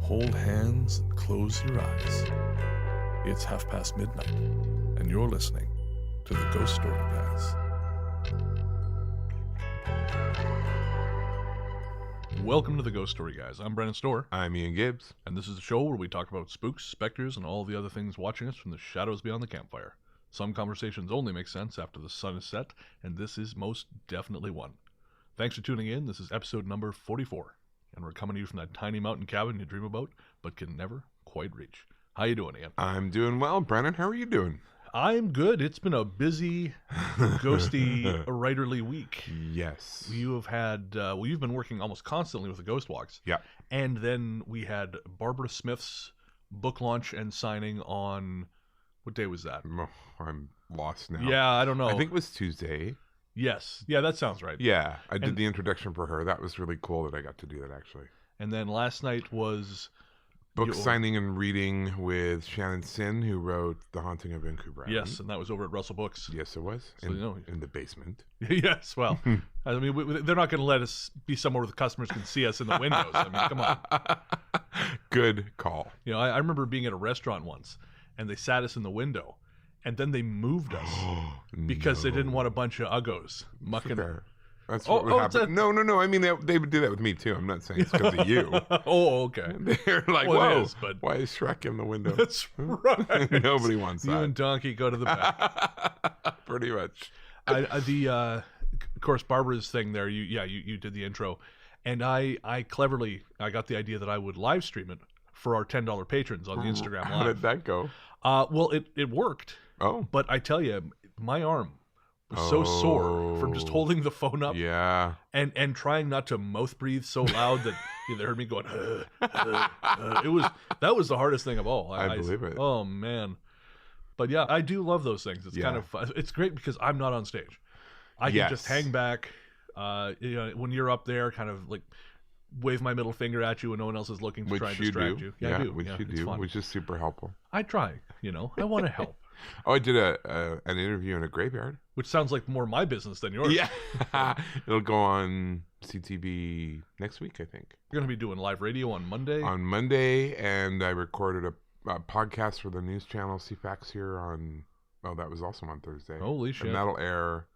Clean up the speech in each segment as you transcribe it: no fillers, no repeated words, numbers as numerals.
Hold hands and close your eyes. It's midnight, and you're listening to the Ghost Story Guys. Welcome to the Ghost Story Guys. I'm Brennan Storr. I'm Ian Gibbs. And this is a show where we talk about spooks, specters, and all the other things watching us from the shadows beyond the campfire. Some conversations only make sense after the sun is set, and this is most definitely one. Thanks for tuning in. This is episode number 44, and we're coming to you from that tiny mountain cabin you dream about, but can never quite reach. How you doing, Ian? I'm doing well. Brennan, how are you doing? I'm good. It's been a busy, ghosty, writerly week. Yes. You have had, you've been working almost constantly with the Ghost Walks. Yeah. And then we had Barbara Smith's book launch and signing on, what day was that? Oh, I'm lost now. Yeah, I don't know. I think it was Tuesday. Yes. Yeah, that sounds right. Yeah, I did the introduction for her. That was really cool that I got to do that, actually. And then last night was... Book signing and reading with Shannon Sin, who wrote The Haunting of Vancouver Island. Yes, and that was over at Russell Books. Yes, it was. So, in the basement. Yes, well, I mean, they're not going to let us be somewhere where the customers can see us in the windows. I mean, come on. Good call. You know, I remember being at a restaurant once, and they sat us in the window, and then they moved us because they didn't want a bunch of uggos mucking. That's what would happen. No. I mean, they would do that with me, too. I'm not saying it's because of you. Oh, okay. They're like, whoa, why is Shrek in the window? That's right. Nobody wants that. You and Donkey go to the back. Pretty much. Of course, Barbara's thing there, you did the intro. And I cleverly got the idea that I would live stream it for our $10 patrons on the Instagram Live. How did that go? Well, it worked. Oh. But I tell you, my arm was so sore from just holding the phone up, and trying not to mouth breathe so loud that they heard me going. That was the hardest thing of all. I believe it. Oh man, but yeah, I do love those things. It's kind of fun. It's great because I'm not on stage. I can just hang back. When you're up there, kind of like wave my middle finger at you when no one else is looking to try and distract you. Yeah, I do. Which you do, which is super helpful. I try. I want to help. Oh, I did an interview in a graveyard. Which sounds like more my business than yours. Yeah. It'll go on CTV next week, I think. You're going to be doing live radio on Monday? On Monday, and I recorded a podcast for the news channel CFAX here on... Oh, that was also on Thursday. Holy shit. And that'll air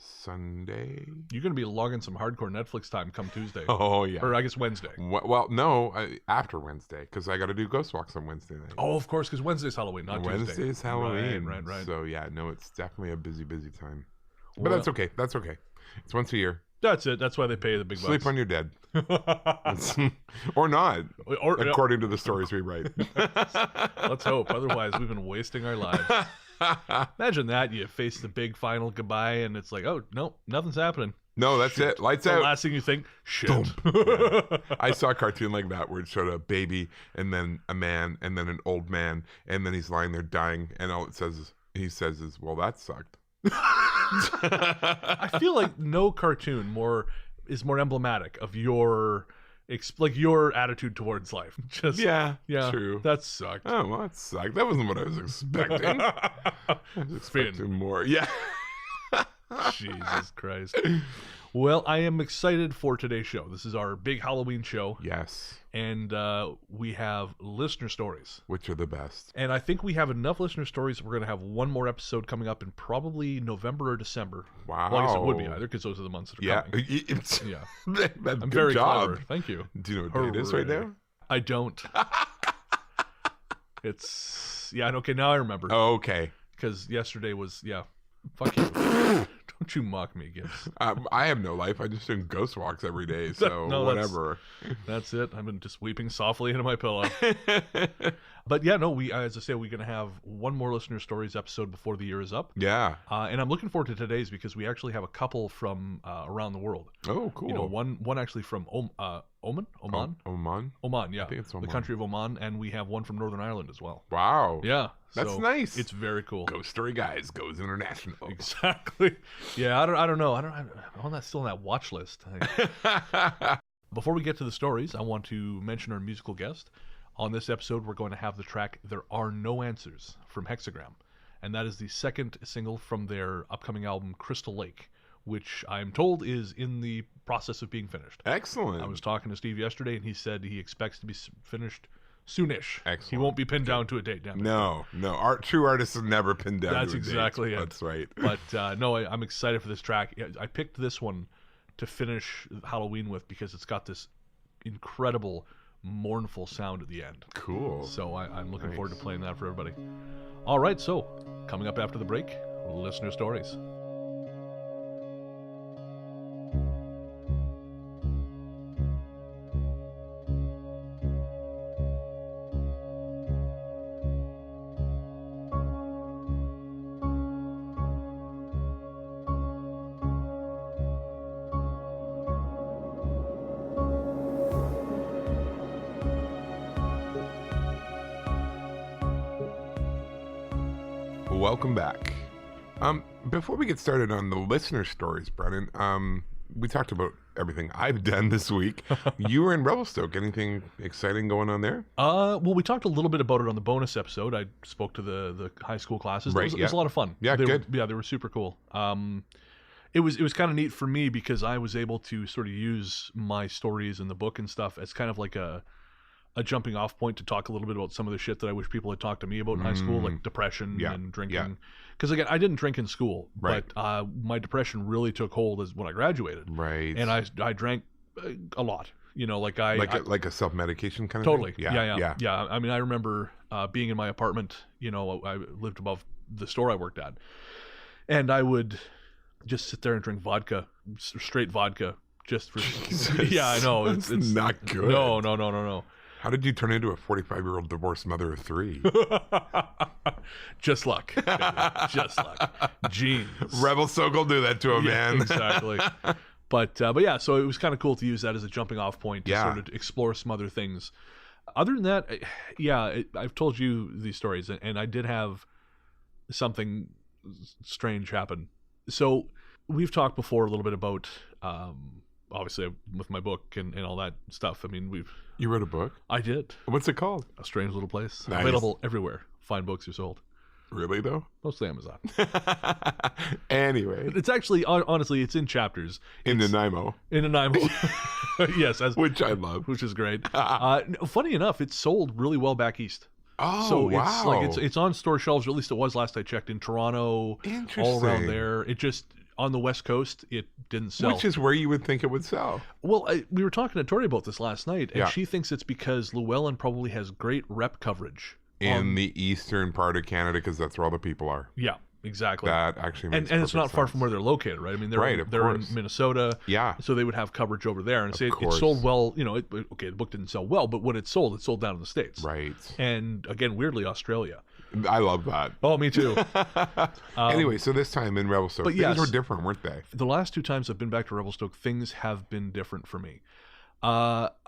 Sunday. You're going to be logging some hardcore Netflix time come Tuesday. Oh, yeah. Or I guess Wednesday. Well, no, after Wednesday, because I got to do Ghost Walks on Wednesday night. Oh, of course, because Wednesday's Halloween, not Tuesday. Wednesday's Halloween. Right. So, yeah, no, it's definitely a busy time. But that's okay. That's okay. It's once a year. That's it. That's why they pay the big bucks. Sleep when you're dead. Or not, according to the stories we write. Let's hope. Otherwise, we've been wasting our lives. Imagine that. You face the big final goodbye, and it's like, oh, no, nothing's happening. No, that's it. Lights out. The last thing you think, shit. Yeah. I saw a cartoon like that where it showed a baby, and then a man, and then an old man, and then he's lying there dying, and all he says is, well, that sucked. I feel like no cartoon is more emblematic of your attitude towards life. Just yeah, true. That sucked. Oh, well, that sucked. That wasn't what I was expecting. I was expecting more. Yeah. Jesus Christ. Well, I am excited for today's show. This is our big Halloween show. Yes. And we have listener stories. Which are the best. And I think we have enough listener stories. We're going to have one more episode coming up in probably November or December. Wow. Well, I guess it would be either, because those are the months that are coming. Yeah. I'm very clever. Thank you. Do you know what day it is right now? I don't. It's... Yeah, okay, now I remember. Oh, okay. Because yesterday was... Yeah. Fuck you. Don't you mock me, Gibbs. I have no life. I just do Ghost Walks every day, so whatever. That's it. I've been just weeping softly into my pillow. But yeah, no, as I say, we're going to have one more listener stories episode before the year is up. Yeah. And I'm looking forward to today's because we actually have a couple from around the world. Oh, cool. One actually from Oman? Oman, yeah. I think it's Oman. The country of Oman, and we have one from Northern Ireland as well. Wow. Yeah. That's nice. It's very cool. Ghost Story Guys goes international. Exactly. Yeah, I don't know. I'm still on that watch list. Before we get to the stories, I want to mention our musical guest. On this episode, we're going to have the track There Are No Answers from Hexagram. And that is the second single from their upcoming album, Crystal Lake, which I'm told is in the process of being finished. Excellent. I was talking to Steve yesterday, and he said he expects to be finished soonish. Excellent. He won't be pinned down to a date. Damn it. No. True artists are never pinned down. That's to a exactly date. it. That's right. But no, I'm excited for this track. I picked this one to finish Halloween with because it's got this incredible mournful sound at the end. Cool. So I'm looking forward to playing that for everybody. All right, so coming up after the break, listener stories. Welcome back. Before we get started on the listener stories, Brennan, we talked about everything I've done this week. You were in Revelstoke. Anything exciting going on there? Well, we talked a little bit about it on the bonus episode. I spoke to the high school classes. Right, It was a lot of fun. Yeah, good. They were super cool. It was kind of neat for me because I was able to sort of use my stories in the book and stuff as kind of like a jumping off point to talk a little bit about some of the shit that I wish people had talked to me about in high school, like depression and drinking. Because again, I didn't drink in school, Right. but my depression really took hold as when I graduated. Right. And I drank a lot. You know, like a self-medication kind of totally. thing? Yeah. I mean, I remember being in my apartment. You know, I lived above the store I worked at, and I would just sit there and drink vodka, straight vodka, just for. Jesus. Yeah, I know That's not good. No. How did you turn into a 45-year-old divorced mother of 3? Just luck. Just luck. Genes. Revelstoke will do that to a man. Exactly. But yeah, so it was kind of cool to use that as a jumping off point to Yeah. sort of explore some other things. Other than that, I've told you these stories, and I did have something strange happen. So we've talked before a little bit about, obviously with my book and all that stuff. I mean, You wrote a book? I did. What's it called? A Strange Little Place. Nice. Available everywhere. Fine books are sold. Really, though? Mostly Amazon. Anyway. It's actually, honestly, it's in chapters. In Nanaimo. In Nanaimo. Yes. Which I love. Which is great. Funny enough, it's sold really well back east. Oh, So wow. it's on store shelves, or at least it was last I checked, in Toronto, all around there. It just, on the West Coast, it didn't sell. Which is where you would think it would sell. Well, we were talking to Tori about this last night, and Yeah. she thinks it's because Llewellyn probably has great rep coverage. In the eastern part of Canada, because that's where all the people are. Yeah, exactly. That actually makes and it's not perfect far sense. from where they're located, right? I mean, they're, Right, of they're in course. Minnesota. Yeah. So they would have coverage over there. And say it course. sold well, you know, okay, the book didn't sell well, but when it sold down in the States. Right. And again, weirdly, Australia. I love that. Oh, me too. Anyway, so this time in Revelstoke, but things yes. were different, weren't they? The last 2 times I've been back to Revelstoke, things have been different for me.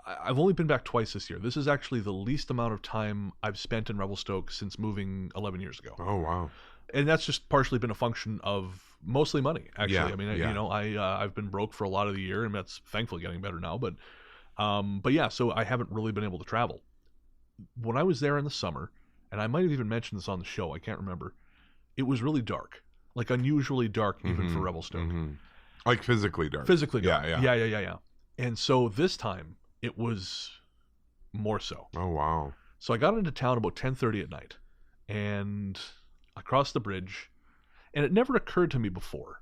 I've only been back twice this year. This is actually the least amount of time I've spent in Revelstoke since moving 11 years ago. Oh, wow. And that's just partially been a function of mostly money, actually. Yeah, I mean, yeah. you know, I've been broke for a lot of the year, and that's thankfully getting better now. But yeah, so I haven't really been able to travel. When I was there in the summer, and I might have even mentioned this on the show, I can't remember, it was really dark, like unusually dark even for Revelstoke. Mhm. Like physically dark. Physically dark. Yeah. Yeah. And so this time, it was more so. Oh, wow. So I got into town about 10:30 at night, and I crossed the bridge, and it never occurred to me before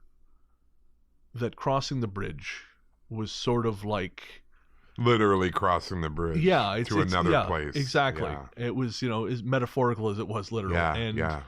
that crossing the bridge was sort of like, Literally crossing the bridge to another place. Exactly. Yeah. It was, you know, as metaphorical as it was literal. Yeah, and yeah.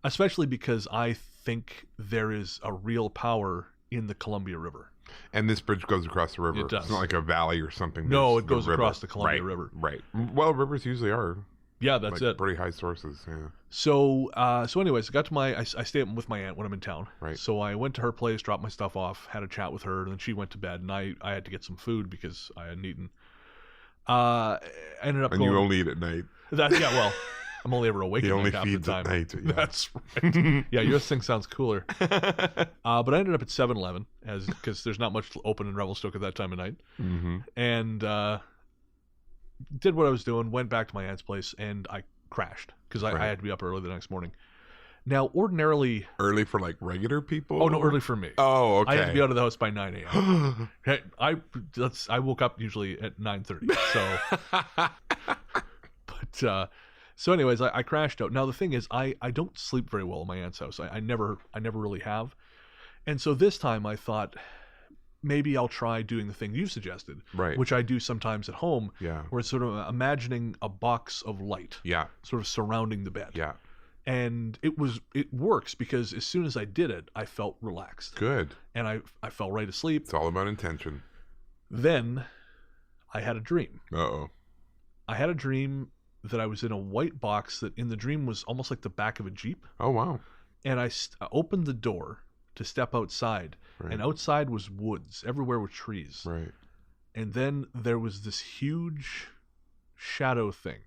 especially because I think there is a real power in the Columbia River. And this bridge goes across the river. It does. It's not like a valley or something. No, It's it goes river. across the Columbia Right, River. Right. Well, rivers usually are. Yeah, that's like it. Pretty high sources. Yeah. So anyways, I got to I stay up with my aunt when I'm in town. Right. So I went to her place, dropped my stuff off, had a chat with her, and then she went to bed, and I had to get some food because I hadn't eaten. I ended up And going. you only eat at night. Well, I'm only ever awake He at only night half the feeds time. at night. Yeah. That's right. Yeah, your thing sounds cooler. But I ended up at 7-Eleven because there's not much open in Revelstoke at that time of night, and did what I was doing. Went back to my aunt's place, and I crashed because I had to be up early the next morning. Now, ordinarily... Early for like regular people? Oh, no, early for me. Oh, okay. I had to be out of the house by 9 a.m. I woke up usually at 9:30. So anyways, I crashed out. Now, the thing is, I don't sleep very well in my aunt's house. I never really have. And so this time I thought, maybe I'll try doing the thing you suggested, right? Which I do sometimes at home, yeah. Where it's sort of imagining a box of light, yeah, sort of surrounding the bed, yeah. And it works because as soon as I did it, I felt relaxed, good, and I fell right asleep. It's all about intention. Then I had a dream. Uh-oh. I had a dream that I was in a white box that in the dream was almost like the back of a Jeep. Oh wow! And I opened the door to step outside, right. And outside was woods. Everywhere were trees. Right. And then there was this huge shadow thing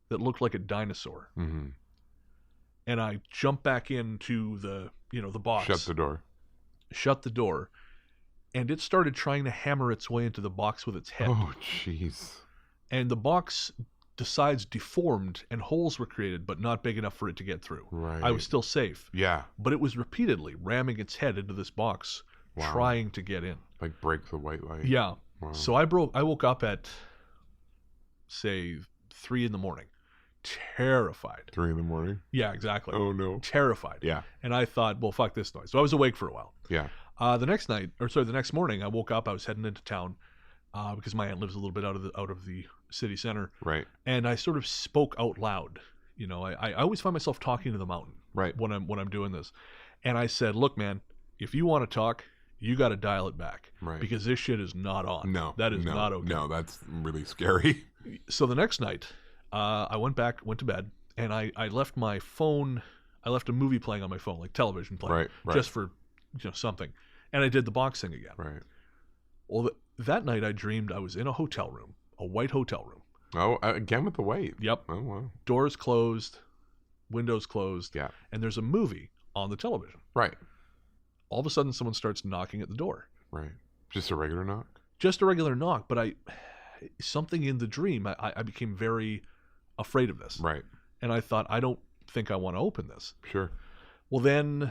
that looked like a dinosaur. Mm-hmm. And I jumped back into the box. Shut the door. And it started trying to hammer its way into the box with its head. Oh, jeez. And the box deformed, and holes were created, but not big enough for it to get through. Right. I was still safe. Yeah. But it was repeatedly ramming its head into this box, wow. Trying to get in. Like break the white light. Yeah. Wow. So I woke up at, say, 3 a.m. Terrified. 3 a.m? Yeah, exactly. Oh, no. Terrified. Yeah. And I thought, well, fuck this noise. So I was awake for a while. Yeah. The next morning, I woke up. I was heading into town because my aunt lives a little bit out of the city center. Right. And I sort of spoke out loud. I always find myself talking to the mountain. Right. When I'm doing this, and I said, "Look, man, if you want to talk, you got to dial it back. Right. Because this shit is not on. No. That is not okay. No, that's really scary. So the next night, I went to bed, and I left my phone. I left a movie playing on my phone, like television playing, right. Just for something. And I did the box thing again. Right. Well, that night I dreamed I was in a hotel room, a white hotel room. Oh, again with the white. Yep. Oh, wow. Doors closed, windows closed. Yeah. And there's a movie on the television. Right. All of a sudden, someone starts knocking at the door. Right. Just a regular knock? Just a regular knock, but something in the dream, I became very afraid of this. Right. And I thought, I don't think I want to open this. Sure. Well, then,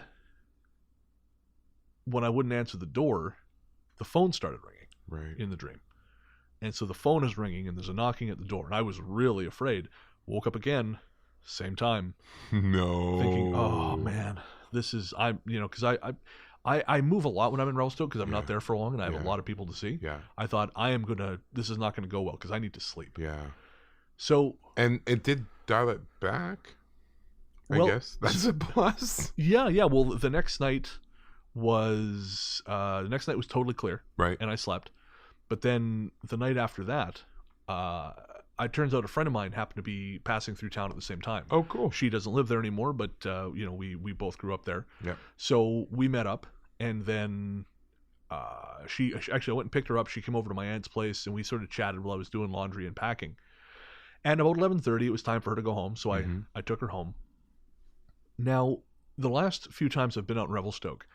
when I wouldn't answer the door, the phone started ringing. Right. In the dream. And so the phone is ringing, and there's a knocking at the door, and I was really afraid. Woke up again, same time. No. Thinking, oh man, this is because I move a lot when I'm in Revelstoke because I'm not there for long, and I have a lot of people to see. Yeah. I thought this is not gonna go well because I need to sleep. Yeah. So. And it did dial it back. I guess that's a plus. Yeah. Well, the next night was totally clear. Right. And I slept. But then the night after that, it turns out a friend of mine happened to be passing through town at the same time. Oh, cool. She doesn't live there anymore, but we both grew up there. Yeah. So we met up, and then she actually, I went and picked her up. She came over to my aunt's place, and we sort of chatted while I was doing laundry and packing. And about 11:30, it was time for her to go home, so I took her home. Now, the last few times I've been out in Revelstoke,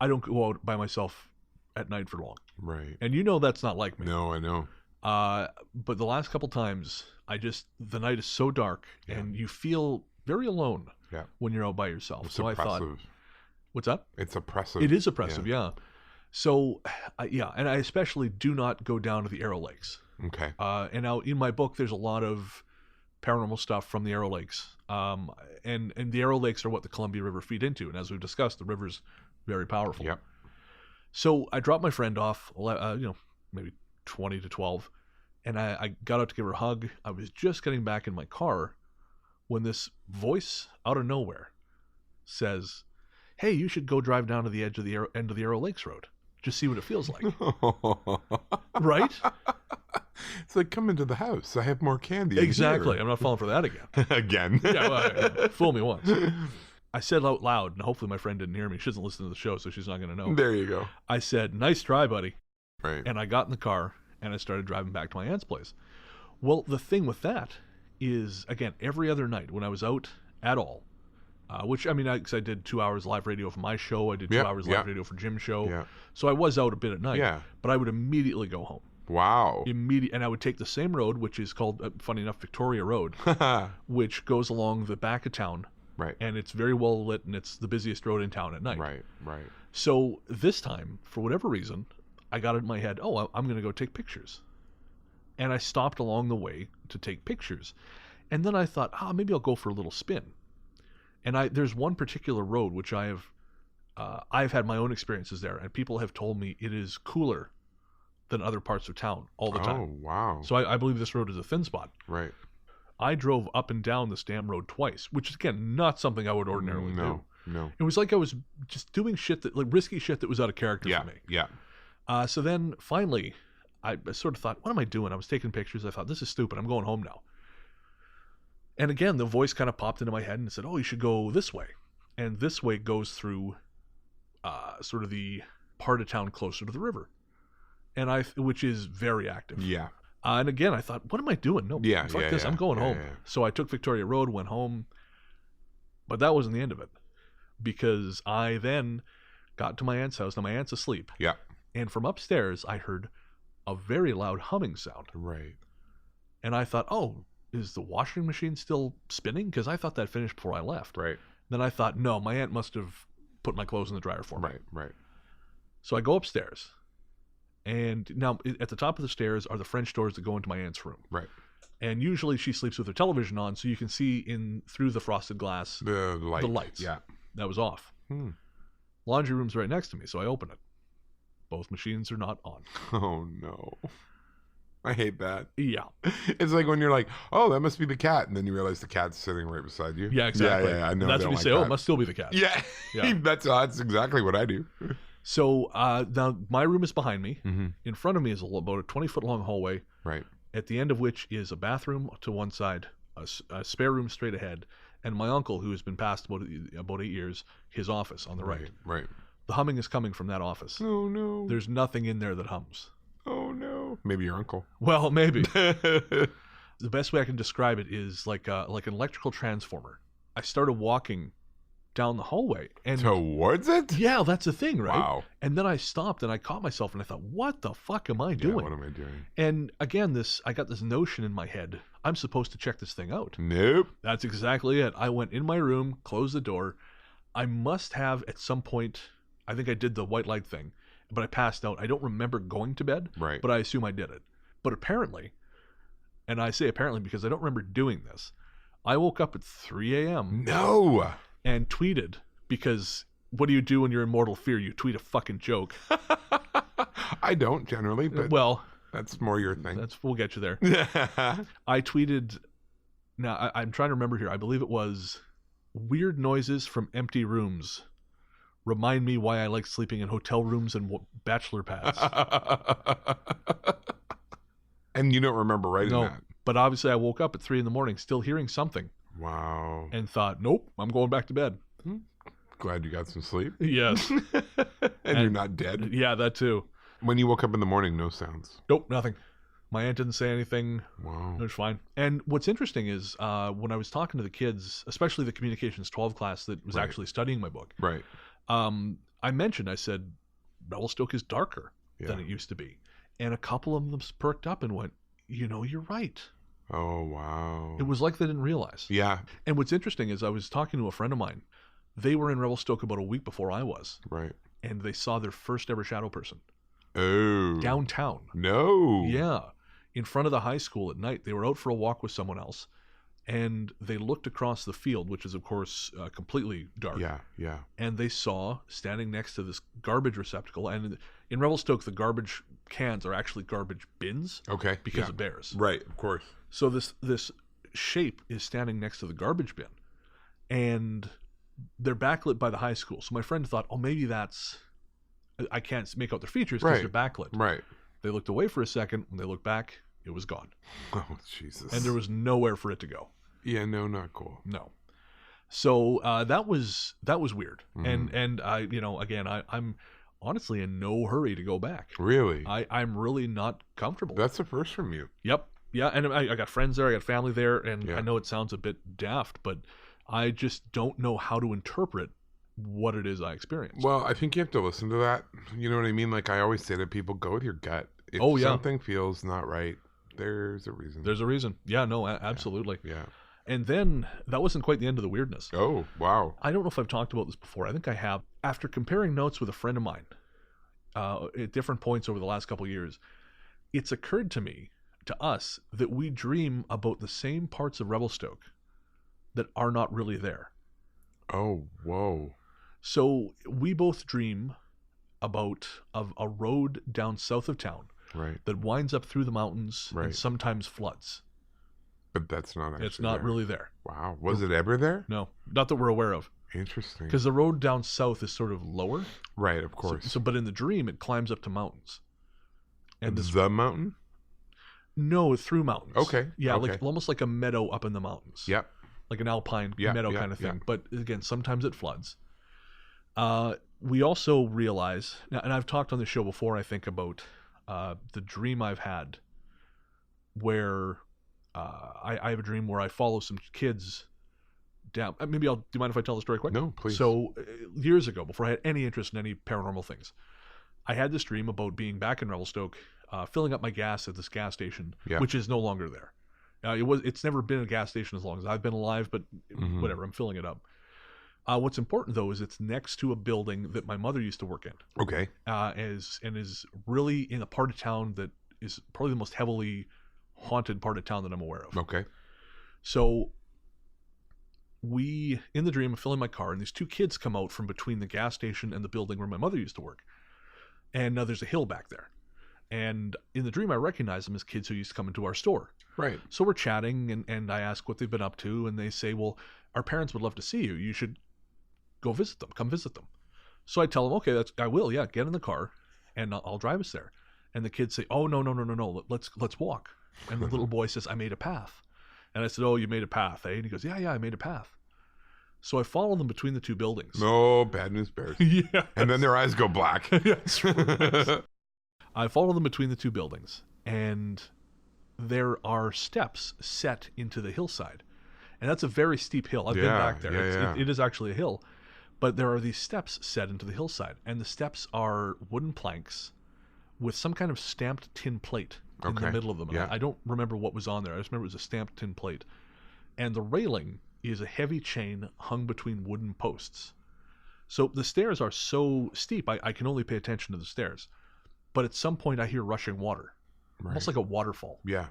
I don't go out by myself at night for long. Right. And that's not like me. No, I know. But the last couple times, the night is so dark, and you feel very alone when you're out by yourself. It's so oppressive. I thought, what's that? It's oppressive. It is oppressive, yeah. So, and I especially do not go down to the Arrow Lakes. Okay. And now in my book, there's a lot of paranormal stuff from the Arrow Lakes. And the Arrow Lakes are what the Columbia River feed into. And as we've discussed, the river's very powerful. Yep. So I dropped my friend off, maybe 20 to 12, and I got out to give her a hug. I was just getting back in my car when this voice out of nowhere says, "Hey, you should go drive down to the end of the Arrow Lakes Road. Just see what it feels like." Right? It's like, come into the house. I have more candy. Exactly. I'm not falling for that again. Again. Yeah, well, fool me once. I said out loud, and hopefully my friend didn't hear me. She doesn't listen to the show, so she's not going to know. There you go. I said, "Nice try, buddy." Right. And I got in the car, and I started driving back to my aunt's place. Well, the thing with that is, again, every other night when I was out at all, which, I did 2 hours live radio for my show. I did 2 hours live radio for Jim's show. Yeah. So I was out a bit at night. Yeah. But I would immediately go home. Wow. And I would take the same road, which is called, funny enough, Victoria Road, which goes along the back of town. Right. And it's very well lit, and it's the busiest road in town at night. Right. So this time, for whatever reason, I got it in my head, I'm going to go take pictures. And I stopped along the way to take pictures. And then I thought, maybe I'll go for a little spin. And there's one particular road which I've had my own experiences there, and people have told me it is cooler than other parts of town all the time. Oh, wow. So I believe this road is a thin spot. Right. I drove up and down this damn road twice, which is, again, not something I would ordinarily do. No. It was like I was just doing shit risky shit that was out of character for me. Yeah. So then finally, I sort of thought, what am I doing? I was taking pictures. I thought, this is stupid. I'm going home now. And again, the voice kind of popped into my head and said, you should go this way. And this way goes through sort of the part of town closer to the river, which is very active. Yeah. And again, I thought, what am I doing? No, fuck this. I'm going home. Yeah. So I took Victoria Road, went home. But that wasn't the end of it, because I then got to my aunt's house. Now, my aunt's asleep. Yeah. And from upstairs, I heard a very loud humming sound. Right. And I thought, is the washing machine still spinning? Because I thought that finished before I left. Right. Then I thought, no, my aunt must have put my clothes in the dryer for me. Right. So I go upstairs. And now at the top of the stairs are the French doors that go into my aunt's room. Right. And usually she sleeps with her television on, so you can see in through the frosted glass the lights. Yeah. That was off. Laundry room's right next to me, so I open it. Both machines are not on. Oh, no. I hate that. Yeah. It's like when you're like, that must be the cat. And then you realize the cat's sitting right beside you. Yeah, exactly. Yeah, I know. And that's when you say, it must still be the cat. Yeah. That's exactly what I do. So now my room is behind me. Mm-hmm. In front of me is about a 20-foot long hallway. Right. At the end of which is a bathroom to one side, a spare room straight ahead, and my uncle, who has been passed about 8 years, his office on the right. Right. The humming is coming from that office. Oh, no. There's nothing in there that hums. Oh, no. Maybe your uncle. Well, maybe. The best way I can describe it is like an electrical transformer. I started walking down the hallway. And towards it? Yeah, that's the thing, right? Wow. And then I stopped and I caught myself and I thought, what the fuck am I doing? What am I doing? And again, I got this notion in my head. I'm supposed to check this thing out. Nope. That's exactly it. I went in my room, closed the door. I must have at some point, I think I did the white light thing, but I passed out. I don't remember going to bed, right? But I assume I did it. But apparently, and I say apparently because I don't remember doing this, I woke up at 3 a.m. No. And tweeted, because what do you do when you're in mortal fear? You tweet a fucking joke. I don't generally, but well, that's more your thing. We'll get you there. I tweeted, now I'm trying to remember here. I believe it was, weird noises from empty rooms remind me why I like sleeping in hotel rooms and bachelor pads. And you don't remember writing that? But obviously I woke up at 3 a.m. still hearing something. Wow. And thought, nope, I'm going back to bed. Glad you got some sleep. Yes. and you're not dead. Yeah, that too. When you woke up in the morning, no sounds. Nope, nothing. My aunt didn't say anything. Wow. It was fine. And what's interesting is when I was talking to the kids, especially the Communications 12 class that was actually studying my book. Right. I said, Revelstoke is darker than it used to be. And a couple of them perked up and went, you're right. Oh, wow. It was like they didn't realize. Yeah. And what's interesting is I was talking to a friend of mine. They were in Revelstoke about a week before I was. Right. And they saw their first ever shadow person. Oh. Downtown. No. Yeah. In front of the high school at night. They were out for a walk with someone else. And they looked across the field, which is, of course, completely dark. Yeah, yeah. And they saw, standing next to this garbage receptacle, and in Revelstoke, the garbage cans are actually garbage bins. Okay. Because of bears. Right, of course. So this shape is standing next to the garbage bin. And they're backlit by the high school. So my friend thought, maybe that's... I can't make out their features because they're backlit. Right. They looked away for a second. When they looked back, it was gone. Oh, Jesus. And there was nowhere for it to go. Yeah, no, not cool. No. So that was weird. And I, again, I'm honestly in no hurry to go back. Really? I'm really not comfortable. That's a first from you. Yep. Yeah, and I got friends there, I got family there, and I know it sounds a bit daft, but I just don't know how to interpret what it is I experienced. Well, I think you have to listen to that. You know what I mean? Like I always say to people, go with your gut. If something feels not right, there's a reason. There's a reason. Yeah, no, absolutely. Yeah. And then that wasn't quite the end of the weirdness. Oh, wow. I don't know if I've talked about this before. I think I have. After comparing notes with a friend of mine at different points over the last couple of years, it's occurred to us, that we dream about the same parts of Revelstoke that are not really there. Oh, whoa. So we both dream about a road down south of town that winds up through the mountains and sometimes floods. But that's not actually It's not really there. Wow. Was it ever there? No, not that we're aware of. Interesting. Because the road down south is sort of lower. Right, of course. So, but in the dream, it climbs up to mountains. And the mountain? No, through mountains. Okay. Yeah, okay. like almost like a meadow up in the mountains. Yep. Like an alpine meadow kind of thing. Yeah. But again, sometimes it floods. We also realize, and I've talked on the show before, I think, about the dream I've had where I have a dream where I follow some kids down. Do you mind if I tell the story quick? No, please. So years ago, before I had any interest in any paranormal things, I had this dream about being back in Revelstoke, filling up my gas at this gas station, which is no longer there. It's never been a gas station as long as I've been alive, but whatever, I'm filling it up. What's important though is it's next to a building that my mother used to work in. Okay. Is really in a part of town that is probably the most heavily haunted part of town that I'm aware of. Okay. So in the dream, I'm filling my car, and these two kids come out from between the gas station and the building where my mother used to work. And now there's a hill back there. And in the dream, I recognize them as kids who used to come into our store. Right. So we're chatting, and I ask what they've been up to, and they say, well, our parents would love to see you. You should go visit them. Come visit them. So I tell them, okay, I will. Yeah, get in the car, and I'll drive us there. And the kids say, oh, no. Let's walk. And the little boy says, I made a path. And I said, oh, you made a path, eh? And he goes, yeah, I made a path. So I follow them between the two buildings. No, bad news bears. Yeah. And then their eyes go black. Yes. I follow them between the two buildings, and there are steps set into the hillside. And that's a very steep hill. I've been back there. It is actually a hill. But there are these steps set into the hillside. And the steps are wooden planks with some kind of stamped tin plate in the middle of them. Yeah. I don't remember what was on there. I just remember it was a stamped tin plate. And the railing is a heavy chain hung between wooden posts. So the stairs are so steep, I can only pay attention to the stairs. But at some point I hear rushing water. Right. Almost like a waterfall. Yeah.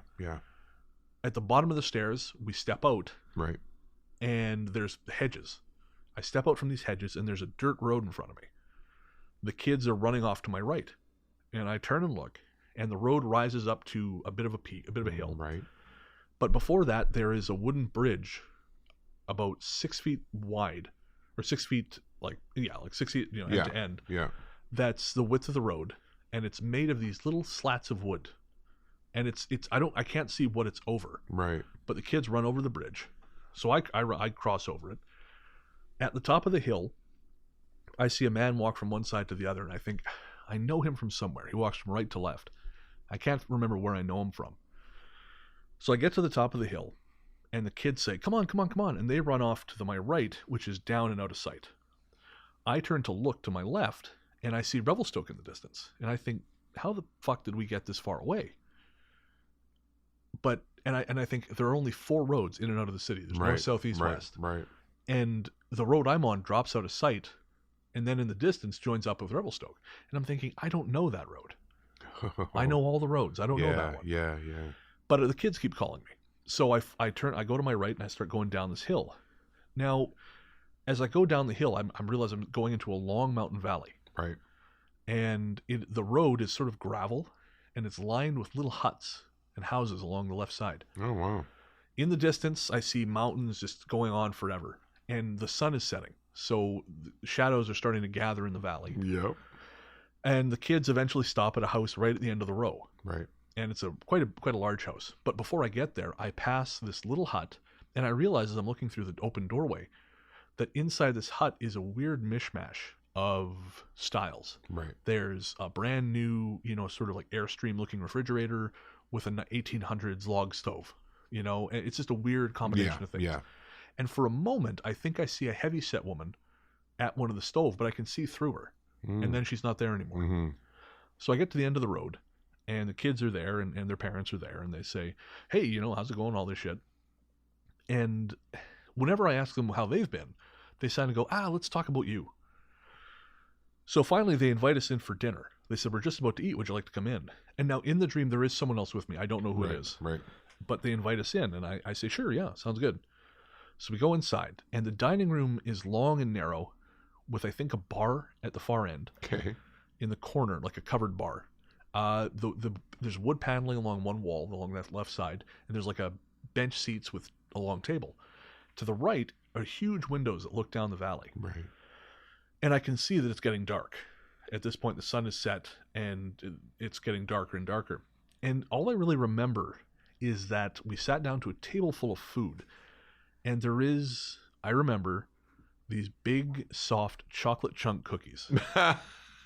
At the bottom of the stairs, we step out. Right. And there's hedges. I step out from these hedges, and there's a dirt road in front of me. The kids are running off to my right. And I turn and look, and the road rises up to a bit of a peak, a bit of a hill. Right. But before that, there is a wooden bridge about 6 feet wide, or 6 feet, like 6 feet, end to end. Yeah. That's the width of the road, and it's made of these little slats of wood. And I can't see what it's over. Right. But the kids run over the bridge. So I cross over it. At the top of the hill, I see a man walk from one side to the other, and I think, I know him from somewhere. He walks from right to left. I can't remember where I know him from. So I get to the top of the hill, and the kids say, come on, and they run off to my right, which is down and out of sight. I turn to look to my left, and I see Revelstoke in the distance, and I think, how the fuck did we get this far away? But I think there are only 4 roads in and out of the city. There's north, south, east, west. Right. And the road I'm on drops out of sight, and then in the distance joins up with Revelstoke. And I'm thinking, I don't know that road. I know all the roads. I don't know that one. Yeah. But the kids keep calling me. So I go to my right, and I start going down this hill. Now, as I go down the hill, I'm realizing I'm going into a long mountain valley. Right. And the road is sort of gravel, and it's lined with little huts and houses along the left side. Oh, wow. In the distance, I see mountains just going on forever, and the sun is setting. So the shadows are starting to gather in the valley. Yep. And the kids eventually stop at a house right at the end of the row. Right. And it's quite a large house. But before I get there, I pass this little hut, and I realize as I'm looking through the open doorway that inside this hut is a weird mishmash of styles. Right. There's a brand new, sort of like Airstream looking refrigerator with an 1800s log stove. It's just a weird combination of things. Yeah. And for a moment, I think I see a heavyset woman at one of the stove, but I can see through her. And then she's not there anymore. Mm-hmm. So I get to the end of the road, and the kids are there, and their parents are there, and they say, hey, how's it going, all this shit? And whenever I ask them how they've been, they sound to go, let's talk about you. So finally they invite us in for dinner. They said, we're just about to eat. Would you like to come in? And now in the dream, there is someone else with me. I don't know who it is. Right. But they invite us in, and I say, sure, yeah, sounds good. So we go inside, and the dining room is long and narrow with, I think, a bar at the far end. Okay. In the corner, like a covered bar. There's wood paneling along one wall, along that left side, and there's like a bench seats with a long table. To the right are huge windows that look down the valley. Right. And I can see that it's getting dark. At this point, the sun is set, and it's getting darker and darker. And all I really remember is that we sat down to a table full of food, and I remember, these big, soft chocolate chunk cookies.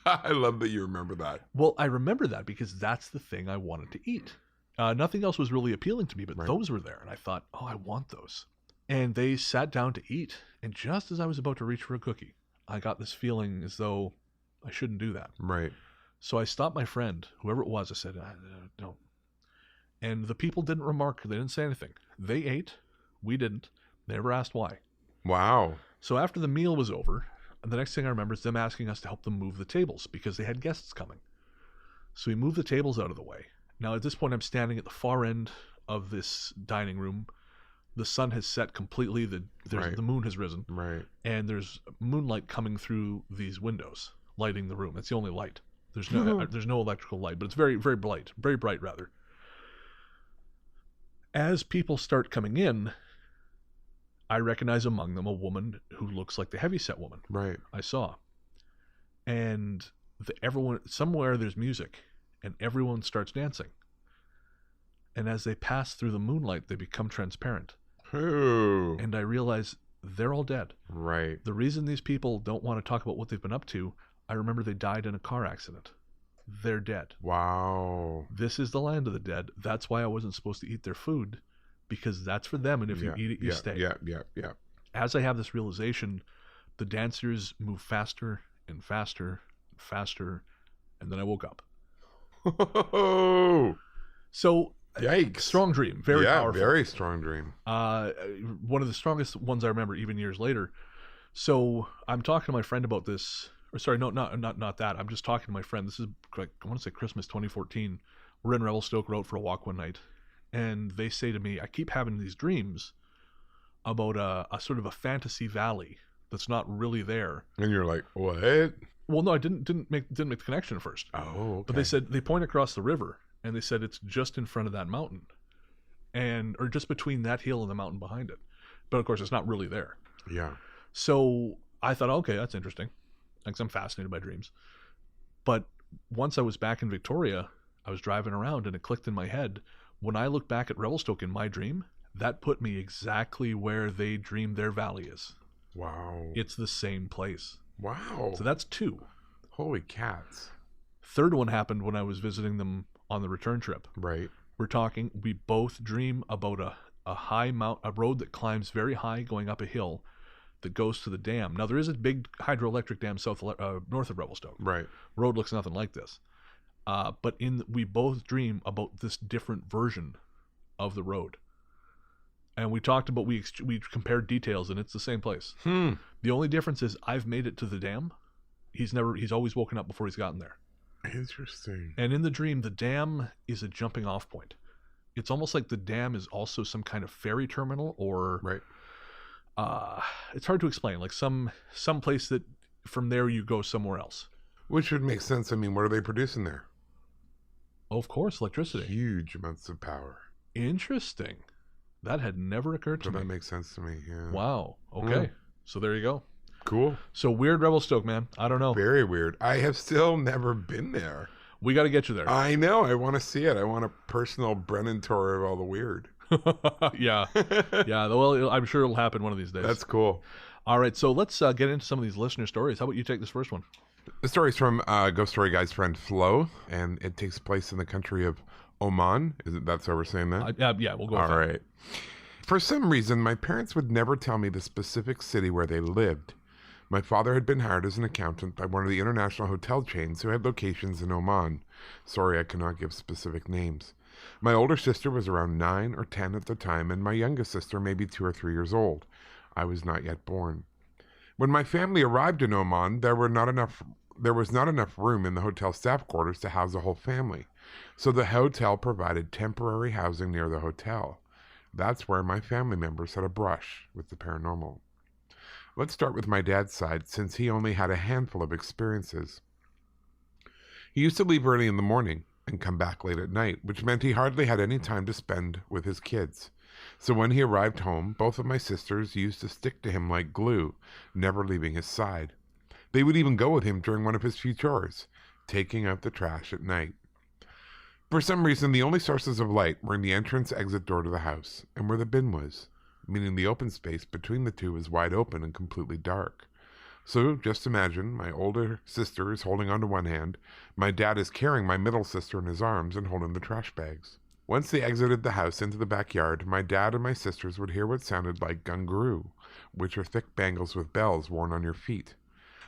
I love that you remember that. Well, I remember that because that's the thing I wanted to eat. Nothing else was really appealing to me, but those were there, and I thought, I want those. And they sat down to eat, and just as I was about to reach for a cookie, I got this feeling as though I shouldn't do that. Right. So I stopped my friend, whoever it was. I said, no. And the people didn't remark. They didn't say anything. They ate. We didn't. They never asked why. Wow. So after the meal was over, the next thing I remember is them asking us to help them move the tables because they had guests coming. So we moved the tables out of the way. Now at this point, I'm standing at the far end of this dining room. The sun has set completely. The moon has risen. Right. And there's moonlight coming through these windows, lighting the room. That's the only light. There's no electrical light, but it's very, very bright rather. As people start coming in, I recognize among them a woman who looks like the heavyset woman. Right. I saw. And everyone, somewhere there's music, and everyone starts dancing. And as they pass through the moonlight, they become transparent. Ooh. And I realize they're all dead. Right. The reason these people don't want to talk about what they've been up to, I remember they died in a car accident. They're dead. Wow. This is the land of the dead. That's why I wasn't supposed to eat their food, because that's for them, and if you eat it, you stay. Yeah. As I have this realization, the dancers move faster and faster and faster, and then I woke up. So, yikes. Strong dream. Very powerful. Yeah, very strong dream. One of the strongest ones I remember even years later. So I'm talking to my friend about this. Or sorry, no, not that. I'm just talking to my friend. This is, like, I want to say Christmas 2014. We're in Revelstoke, we're out for a walk one night. And they say to me, I keep having these dreams about a sort of a fantasy valley that's not really there. And you're like, what? Well, no, I didn't make the connection at first. Oh, okay. But they said, they point across the river, and they said it's just in front of that mountain. Or just between that hill and the mountain behind it. But of course, it's not really there. Yeah. So I thought, okay, that's interesting. Because I'm fascinated by dreams. But once I was back in Victoria, I was driving around and it clicked in my head. When I look back at Revelstoke in my dream, that put me exactly where they dreamed their valley is. Wow. It's the same place. Wow. So that's 2. Holy cats. Third one happened when I was visiting them on the return trip. Right. We both dream about a high a road that climbs very high going up a hill that goes to the dam. Now there is a big hydroelectric dam north of Revelstoke. Right. Road looks nothing like this. But we both dream about this different version of the road. And we talked about, we compared details, and it's the same place. The only difference is I've made it to the dam. He's always woken up before he's gotten there. Interesting. And in the dream, the dam is a jumping off point. It's almost like the dam is also some kind of ferry terminal, or right. It's hard to explain. Like some place that from there you go somewhere else. Which would make sense. I mean, what are they producing there? Oh, of course, electricity. Huge amounts of power. Interesting. That had never occurred to me. That makes sense to me, yeah. Wow. Okay. So there you go. Cool. So weird Revelstoke, man. I don't know. Very weird. I have still never been there. We got to get you there. I know. I want to see it. I want a personal Brennan tour of all the weird. Yeah. Yeah. Well, I'm sure it'll happen one of these days. That's cool. All right. So let's get into some of these listener stories. How about you take this first one? The story's from Ghost Story Guy's friend Flo, and it takes place in the country of Oman. That's how we're saying that? Yeah, we'll go with that. All right. For some reason, my parents would never tell me the specific city where they lived. My father had been hired as an accountant by one of the international hotel chains who had locations in Oman. Sorry, I cannot give specific names. My older sister was around 9 or 10 at the time, and my youngest sister maybe 2 or 3 years old. I was not yet born. When my family arrived in Oman, there was not enough room in the hotel staff quarters to house the whole family, so the hotel provided temporary housing near the hotel. That's where my family members had a brush with the paranormal. Let's start with my dad's side, since he only had a handful of experiences. He used to leave early in the morning and come back late at night, which meant he hardly had any time to spend with his kids. So when he arrived home, both of my sisters used to stick to him like glue, never leaving his side. They would even go with him during one of his few chores, taking out the trash at night. For some reason, the only sources of light were in the entrance-exit door to the house, and where the bin was, meaning the open space between the two was wide open and completely dark. So just imagine my older sister is holding onto one hand, my dad is carrying my middle sister in his arms and holding the trash bags. Once they exited the house into the backyard, my dad and my sisters would hear what sounded like gunguru, which are thick bangles with bells worn on your feet.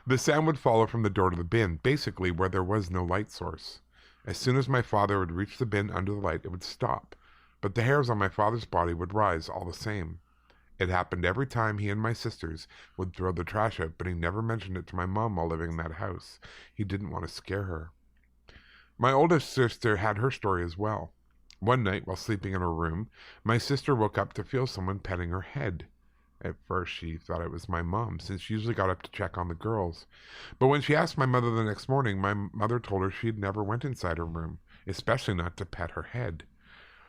The sound would follow from the door to the bin, basically where there was no light source. As soon as my father would reach the bin under the light, it would stop, but the hairs on my father's body would rise all the same. It happened every time he and my sisters would throw the trash out, but he never mentioned it to my mom while living in that house. He didn't want to scare her. My oldest sister had her story as well. One night, while sleeping in her room, my sister woke up to feel someone petting her head. At first, she thought it was my mom, since she usually got up to check on the girls. But when she asked my mother the next morning, my mother told her she'd never went inside her room, especially not to pet her head.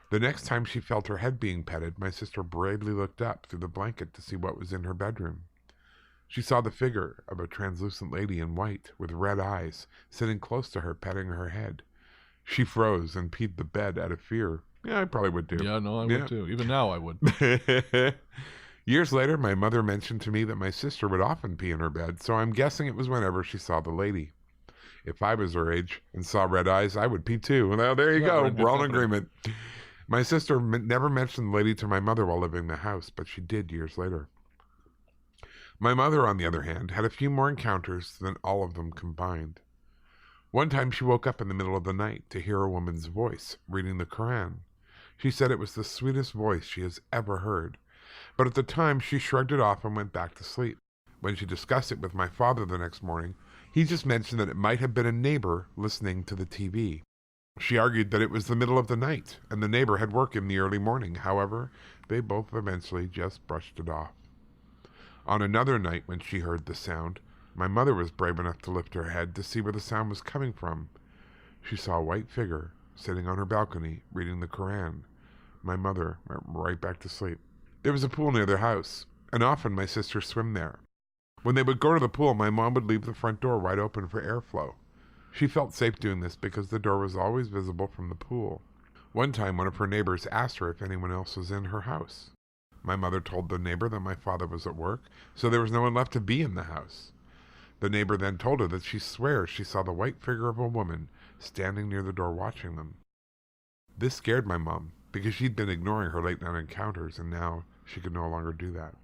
The next time she felt her head being petted, my sister bravely looked up through the blanket to see what was in her bedroom. She saw the figure of a translucent lady in white, with red eyes, sitting close to her, petting her head. She froze and peed the bed out of fear. Yeah, I probably would too. Yeah, no, I would too. Even now I would. Years later, my mother mentioned to me that my sister would often pee in her bed, so I'm guessing it was whenever she saw the lady. If I was her age and saw red eyes, I would pee too. Well, there you go. We're all in agreement. My sister never mentioned the lady to my mother while living in the house, but she did years later. My mother, on the other hand, had a few more encounters than all of them combined. One time she woke up in the middle of the night to hear a woman's voice reading the Quran. She said it was the sweetest voice she has ever heard, but at the time she shrugged it off and went back to sleep. When she discussed it with my father the next morning, he just mentioned that it might have been a neighbor listening to the TV. She argued that it was the middle of the night, and the neighbor had work in the early morning. However, they both eventually just brushed it off. On another night when she heard the sound, my mother was brave enough to lift her head to see where the sound was coming from. She saw a white figure sitting on her balcony reading the Quran. My mother went right back to sleep. There was a pool near their house, and often my sisters swam there. When they would go to the pool, my mom would leave the front door wide open for airflow. She felt safe doing this because the door was always visible from the pool. One time, one of her neighbors asked her if anyone else was in her house. My mother told the neighbor that my father was at work, so there was no one left to be in the house. The neighbor then told her that she swears she saw the white figure of a woman standing near the door watching them. This scared my mom because she'd been ignoring her late-night encounters, and now she could no longer do that.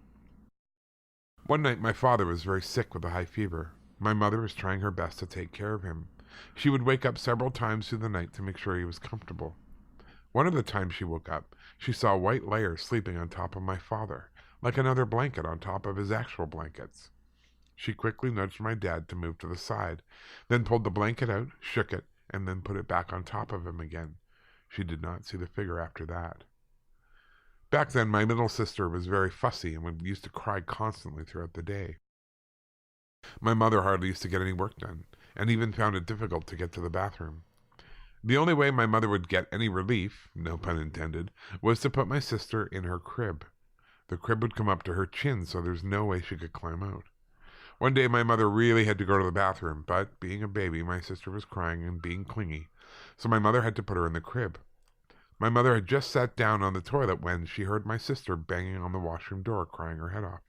One night, my father was very sick with a high fever. My mother was trying her best to take care of him. She would wake up several times through the night to make sure he was comfortable. One of the times she woke up, she saw a white layer sleeping on top of my father, like another blanket on top of his actual blankets. She quickly nudged my dad to move to the side, then pulled the blanket out, shook it, and then put it back on top of him again. She did not see the figure after that. Back then, my middle sister was very fussy and used to cry constantly throughout the day. My mother hardly used to get any work done, and even found it difficult to get to the bathroom. The only way my mother would get any relief, no pun intended, was to put my sister in her crib. The crib would come up to her chin, so there's no way she could climb out. One day my mother really had to go to the bathroom, but being a baby, my sister was crying and being clingy, so my mother had to put her in the crib. My mother had just sat down on the toilet when she heard my sister banging on the washroom door, crying her head off.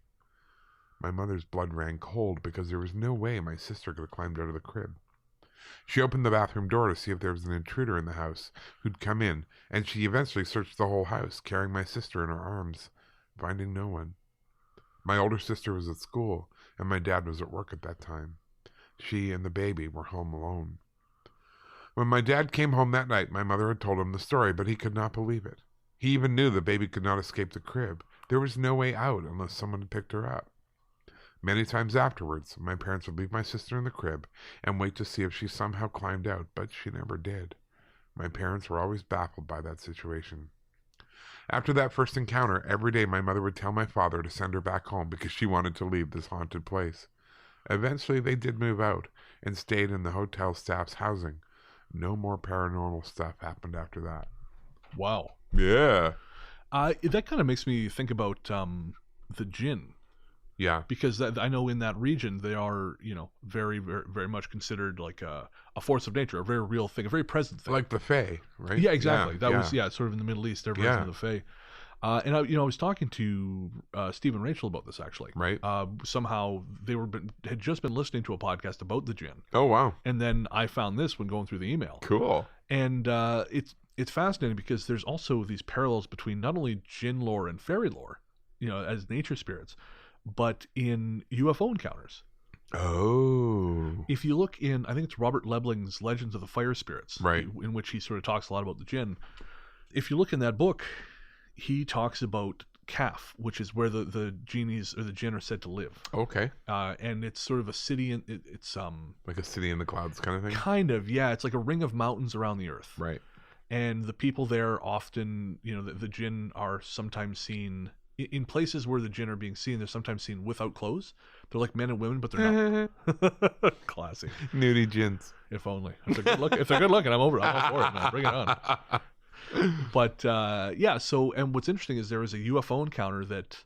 My mother's blood ran cold because there was no way my sister could have climbed out of the crib. She opened the bathroom door to see if there was an intruder in the house who'd come in, and she eventually searched the whole house, carrying my sister in her arms, finding no one. My older sister was at school, and my dad was at work at that time. She and the baby were home alone. When my dad came home that night, my mother had told him the story, but he could not believe it. He even knew the baby could not escape the crib. There was no way out unless someone had picked her up. Many times afterwards, my parents would leave my sister in the crib and wait to see if she somehow climbed out, but she never did. My parents were always baffled by that situation. After that first encounter, every day my mother would tell my father to send her back home because she wanted to leave this haunted place. Eventually, they did move out and stayed in the hotel staff's housing. No more paranormal stuff happened after that. Wow. Yeah. That kind of makes me think about the jinn. Yeah. Because I know in that region they are, very, very, very much considered like a force of nature, a very real thing, a very present thing. Like the Fae, right? Yeah, exactly. That was sort of in the Middle East, their version of the Fae. And I was talking to Steve and Rachel about this actually. Right. Somehow they had just been listening to a podcast about the jinn. Oh wow. And then I found this when going through the email. Cool. And it's fascinating because there's also these parallels between not only jinn lore and fairy lore, as nature spirits, but in UFO encounters. Oh. If you look in, I think it's Robert Lebling's Legends of the Fire Spirits, right, in which he sort of talks a lot about the jinn. If you look in that book, he talks about Kaf, which is where the genies or the jinn are said to live. Okay. And it's sort of a city, and it's like a city in the clouds kind of thing. Kind of, yeah. It's like a ring of mountains around the earth. Right. And the people there often, the jinn are sometimes seen in places where the jinn are being seen. They're sometimes seen without clothes. They're like men and women, but they're not. Classic. Nudie jinns. If only. If they're good looking, I'm over. I'm all for it, man. Bring it on. But so, and what's interesting is there was a UFO encounter that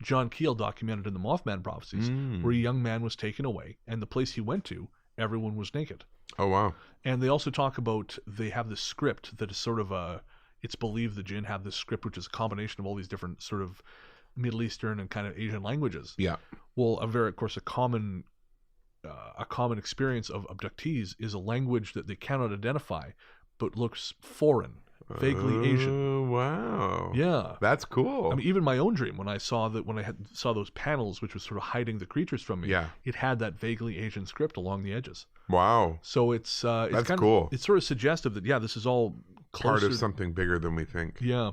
John Keel documented in the Mothman Prophecies, where a young man was taken away, and the place he went to, everyone was naked. Oh wow. And they also talk about, they have this script that is sort of it's believed the jinn have this script which is a combination of all these different sort of Middle Eastern and kind of Asian languages. Yeah. Well, a common experience of abductees is a language that they cannot identify but looks foreign, vaguely Asian. Oh wow. Yeah. That's cool. I mean, even my own dream, when I saw those panels which was sort of hiding the creatures from me, it had that vaguely Asian script along the edges. Wow. So it's that's cool. It's sort of suggestive that this is all closer, part of something bigger than we think. Yeah.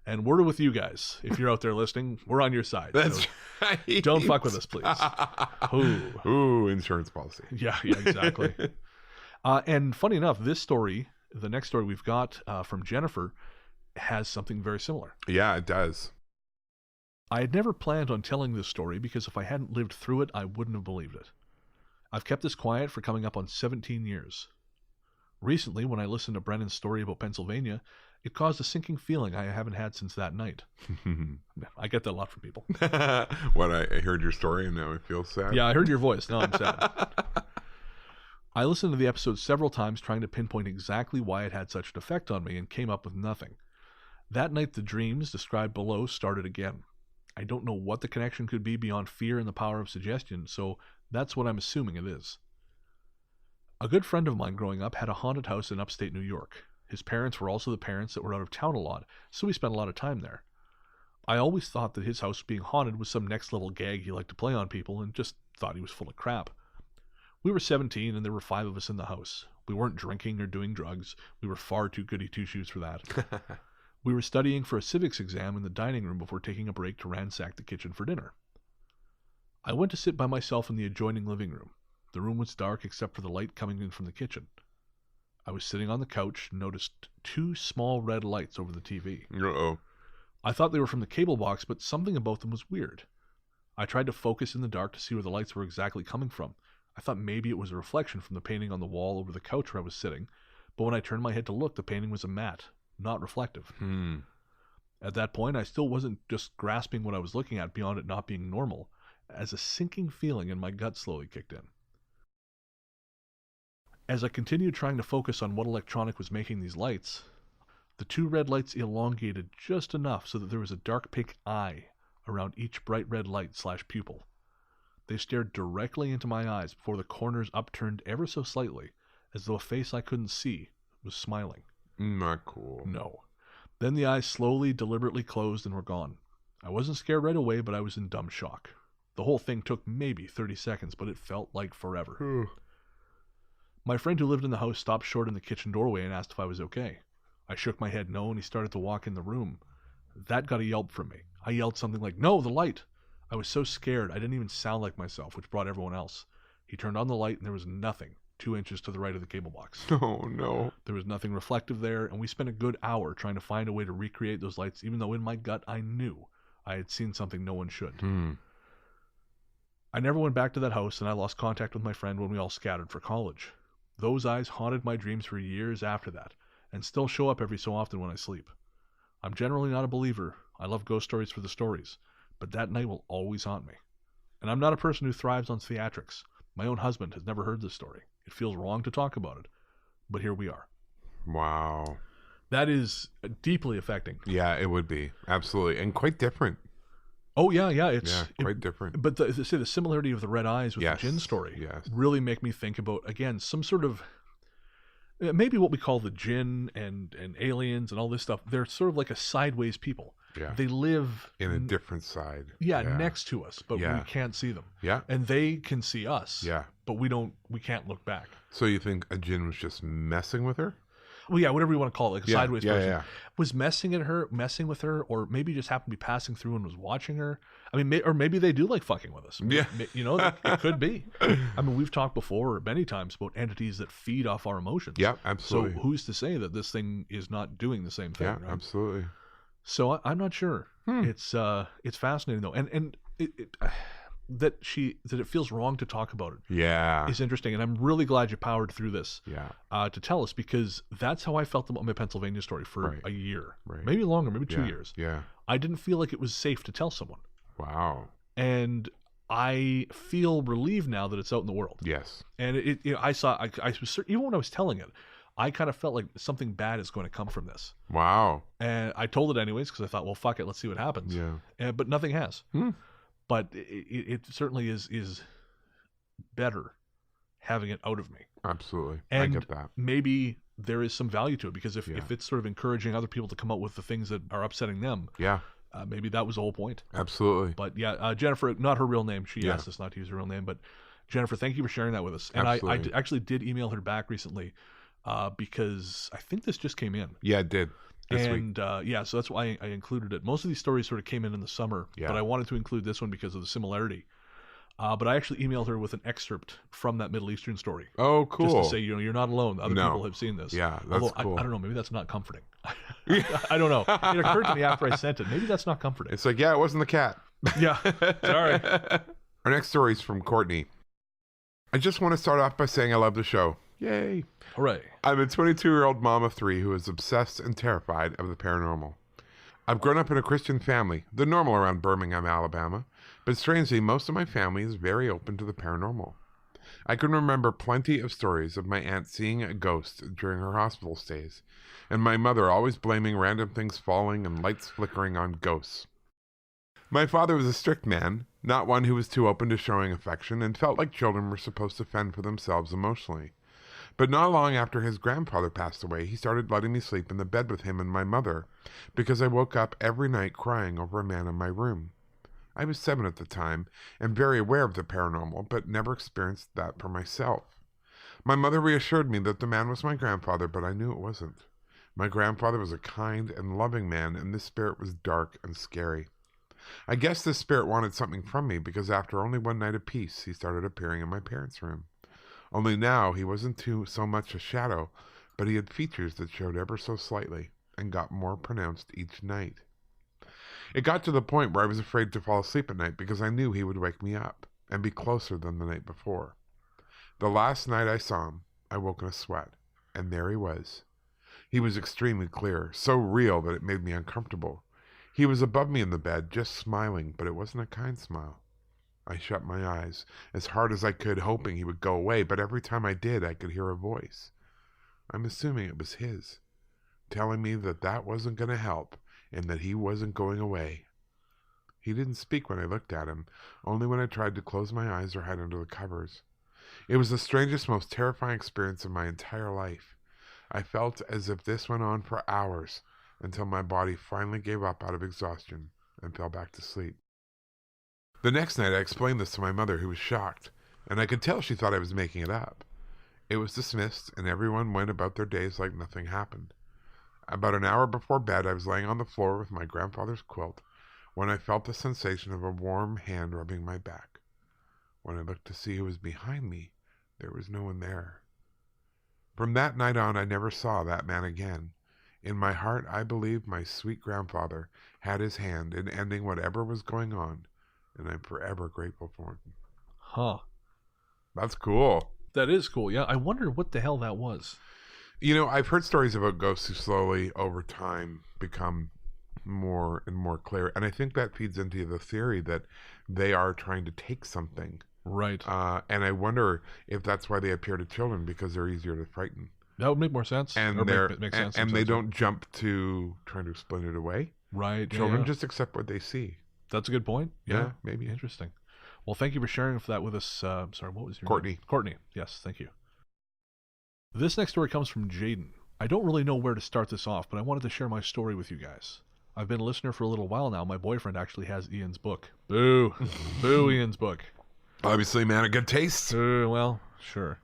And we're with you guys. If you're out there listening, we're on your side. That's right. Don't fuck with us, please. Ooh, insurance policy. Yeah, exactly. And funny enough, this story, the next story we've got from Jennifer, has something very similar. Yeah, it does. I had never planned on telling this story because if I hadn't lived through it, I wouldn't have believed it. I've kept this quiet for coming up on 17 years. Recently, when I listened to Brennan's story about Pennsylvania, it caused a sinking feeling I haven't had since that night. I get that a lot from people. What, I heard your story and now I feel sad? Yeah, I heard your voice. Now I'm sad. I listened to the episode several times trying to pinpoint exactly why it had such an effect on me and came up with nothing. That night, the dreams described below started again. I don't know what the connection could be beyond fear and the power of suggestion, so that's what I'm assuming it is. A good friend of mine growing up had a haunted house in upstate New York. His parents were also the parents that were out of town a lot, so we spent a lot of time there. I always thought that his house being haunted was some next level gag he liked to play on people and just thought he was full of crap. We were 17 and there were 5 of us in the house. We weren't drinking or doing drugs. We were far too goody two-shoes for that. We were studying for a civics exam in the dining room before taking a break to ransack the kitchen for dinner. I went to sit by myself in the adjoining living room. The room was dark except for the light coming in from the kitchen. I was sitting on the couch and noticed 2 small red lights over the TV. Uh-oh. I thought they were from the cable box, but something about them was weird. I tried to focus in the dark to see where the lights were exactly coming from. I thought maybe it was a reflection from the painting on the wall over the couch where I was sitting, but when I turned my head to look, the painting was a matte, not reflective. At that point, I still wasn't just grasping what I was looking at beyond it not being normal, as a sinking feeling in my gut slowly kicked in. As I continued trying to focus on what electronic was making these lights, the 2 red lights elongated just enough so that there was a dark pink eye around each bright red light / pupil. They stared directly into my eyes before the corners upturned ever so slightly, as though a face I couldn't see was smiling. Not cool. No. Then the eyes slowly, deliberately closed and were gone. I wasn't scared right away, but I was in dumb shock. The whole thing took maybe 30 seconds, but it felt like forever. My friend who lived in the house stopped short in the kitchen doorway and asked if I was okay. I shook my head no, and he started to walk in the room. That got a yelp from me. I yelled something like, "No, the light!" I was so scared I didn't even sound like myself, which brought everyone else. He turned on the light and there was nothing 2 inches to the right of the cable box. Oh, no. There was nothing reflective there, and we spent a good hour trying to find a way to recreate those lights, even though in my gut I knew I had seen something no one should. I never went back to that house, and I lost contact with my friend when we all scattered for college. Those eyes haunted my dreams for years after that, and still show up every so often when I sleep. I'm generally not a believer. I love ghost stories for the stories, but that night will always haunt me. And I'm not a person who thrives on theatrics. My own husband has never heard this story. It feels wrong to talk about it, but here we are. Wow. That is deeply affecting. Yeah, it would be. Absolutely. And quite different. Oh, yeah. It's quite different. But the similarity of the red eyes with the Jinn story really make me think about, again, some sort of, maybe what we call the Jinn and aliens and all this stuff. They're sort of like a sideways people. Yeah. They live in a different side. Next to us, but we can't see them. Yeah. And they can see us. Yeah. But we can't look back. So you think a Jinn was just messing with her? Well, yeah, whatever you want to call it, like a sideways person. Yeah. Was messing with her, or maybe just happened to be passing through and was watching her. I mean, or maybe they do like fucking with us. Yeah. You know, it could be. I mean, we've talked before many times about entities that feed off our emotions. Yeah, absolutely. So who's to say that this thing is not doing the same thing? Yeah, right? absolutely. So I'm not sure. It's fascinating though, and that it feels wrong to talk about it. Yeah, is interesting, and I'm really glad you powered through this. Yeah, to tell us, because that's how I felt about my Pennsylvania story for a year, maybe longer, maybe 2 years. Yeah, I didn't feel like it was safe to tell someone. Wow. And I feel relieved now that it's out in the world. Yes. And I was, even when I was telling it, I kind of felt like something bad is going to come from this. Wow. And I told it anyways because I thought, well, fuck it, let's see what happens. Yeah. But nothing has. But it certainly is better having it out of me. Absolutely. And I get that. maybe there is some value to it, because if it's sort of encouraging other people to come out with the things that are upsetting them, maybe that was the whole point. Absolutely. But Jennifer, not her real name. She asked us not to use her real name, but Jennifer, thank you for sharing that with us. And I actually did email her back recently because I think this just came in. Yeah, it did. And so that's why I included it. Most of these stories sort of came in the summer, but I wanted to include this one because of the similarity. But I actually emailed her with an excerpt from that Middle Eastern story. Oh, cool. Just to say, you're not alone. Other people have seen this. Yeah, that's cool. I don't know. Maybe that's not comforting. I don't know. It occurred to me after I sent it. Maybe that's not comforting. It's like, it wasn't the cat. Yeah. Sorry. Our next story is from Courtney. I just want to start off by saying I love the show. Yay. Hooray. I'm a 22-year-old mom of 3 who is obsessed and terrified of the paranormal. I've grown up in a Christian family, the normal around Birmingham, Alabama, but strangely, most of my family is very open to the paranormal. I can remember plenty of stories of my aunt seeing a ghost during her hospital stays, and my mother always blaming random things falling and lights flickering on ghosts. My father was a strict man, not one who was too open to showing affection, and felt like children were supposed to fend for themselves emotionally. But not long after his grandfather passed away, he started letting me sleep in the bed with him and my mother, because I woke up every night crying over a man in my room. I was 7 at the time, and very aware of the paranormal, but never experienced that for myself. My mother reassured me that the man was my grandfather, but I knew it wasn't. My grandfather was a kind and loving man, and this spirit was dark and scary. I guess this spirit wanted something from me, because after only one night of peace, he started appearing in my parents' room. Only now he wasn't so much a shadow, but he had features that showed ever so slightly and got more pronounced each night. It got to the point where I was afraid to fall asleep at night because I knew he would wake me up and be closer than the night before. The last night I saw him, I woke in a sweat, and there he was. He was extremely clear, so real that it made me uncomfortable. He was above me in the bed, just smiling, but it wasn't a kind smile. I shut my eyes as hard as I could, hoping he would go away, but every time I did, I could hear a voice. I'm assuming it was his, telling me that that wasn't going to help and that he wasn't going away. He didn't speak when I looked at him, only when I tried to close my eyes or hide under the covers. It was the strangest, most terrifying experience of my entire life. I felt as if this went on for hours until my body finally gave up out of exhaustion and fell back to sleep. The next night I explained this to my mother, who was shocked, and I could tell she thought I was making it up. It was dismissed, and everyone went about their days like nothing happened. About an hour before bed, I was laying on the floor with my grandfather's quilt when I felt the sensation of a warm hand rubbing my back. When I looked to see who was behind me, there was no one there. From that night on, I never saw that man again. In my heart, I believe my sweet grandfather had his hand in ending whatever was going on, and I'm forever grateful for him. Huh. That's cool. That is cool. Yeah, I wonder what the hell that was. You know, I've heard stories about ghosts who slowly, over time, become more and more clear. And I think that feeds into the theory that they are trying to take something. Right. And I wonder if that's why they appear to children, because they're easier to frighten. That would make more sense. And make sense. And they don't jump to trying to explain it away. Right. Children just accept what they see. That's a good point. Yeah, maybe. Interesting. Well, thank you for sharing that with us. Sorry, what was your Courtney. name? Courtney. Yes, thank you. This next story comes from Jaden. I don't really know where to start this off, but I wanted to share my story with you guys. I've been a listener for a little while now. My boyfriend actually has Ian's book. Boo. Boo, Ian's book. Obviously, man of good taste. Well, sure.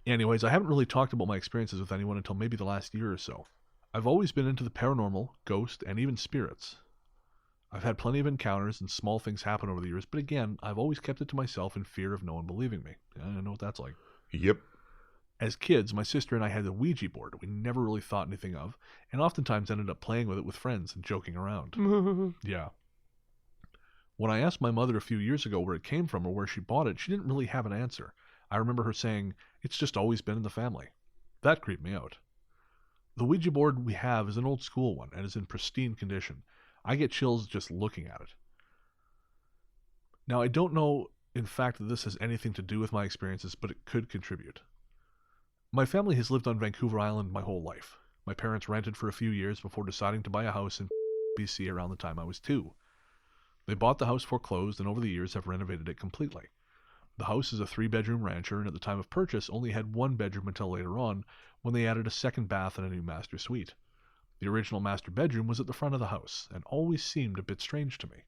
Anyways, I haven't really talked about my experiences with anyone until maybe the last year or so. I've always been into the paranormal, ghost, and even spirits. I've had plenty of encounters and small things happen over the years, but again, I've always kept it to myself in fear of no one believing me. I know what that's like. Yep. As kids, my sister and I had a Ouija board we never really thought anything of, and oftentimes ended up playing with it with friends and joking around. Yeah. When I asked my mother a few years ago where it came from or where she bought it, she didn't really have an answer. I remember her saying, "It's just always been in the family." That creeped me out. The Ouija board we have is an old school one and is in pristine condition. I get chills just looking at it. Now, I don't know, in fact, that this has anything to do with my experiences, but it could contribute. My family has lived on Vancouver Island my whole life. My parents rented for a few years before deciding to buy a house in BC around the time I was 2. They bought the house foreclosed and over the years have renovated it completely. The house is a 3-bedroom rancher, and at the time of purchase only had 1 bedroom until later on, when they added a second bath and a new master suite. The original master bedroom was at the front of the house, and always seemed a bit strange to me.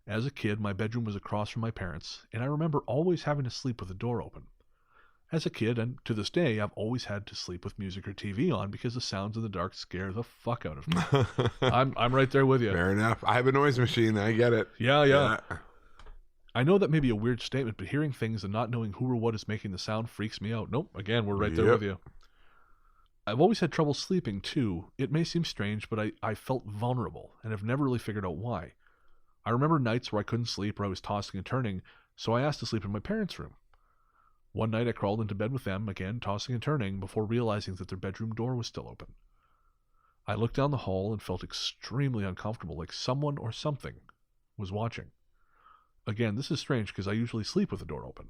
As a kid, my bedroom was across from my parents', and I remember always having to sleep with the door open. As a kid, and to this day, I've always had to sleep with music or TV on because the sounds in the dark scare the fuck out of me. I'm right there with you. Fair enough. I have a noise machine. I get it. Yeah. I know that may be a weird statement, but hearing things and not knowing who or what is making the sound freaks me out. Nope, again, we're right there with you. I've always had trouble sleeping, too. It may seem strange, but I felt vulnerable, and have never really figured out why. I remember nights where I couldn't sleep or I was tossing and turning, so I asked to sleep in my parents' room. One night I crawled into bed with them, again tossing and turning, before realizing that their bedroom door was still open. I looked down the hall and felt extremely uncomfortable, like someone or something was watching. Again, this is strange because I usually sleep with the door open.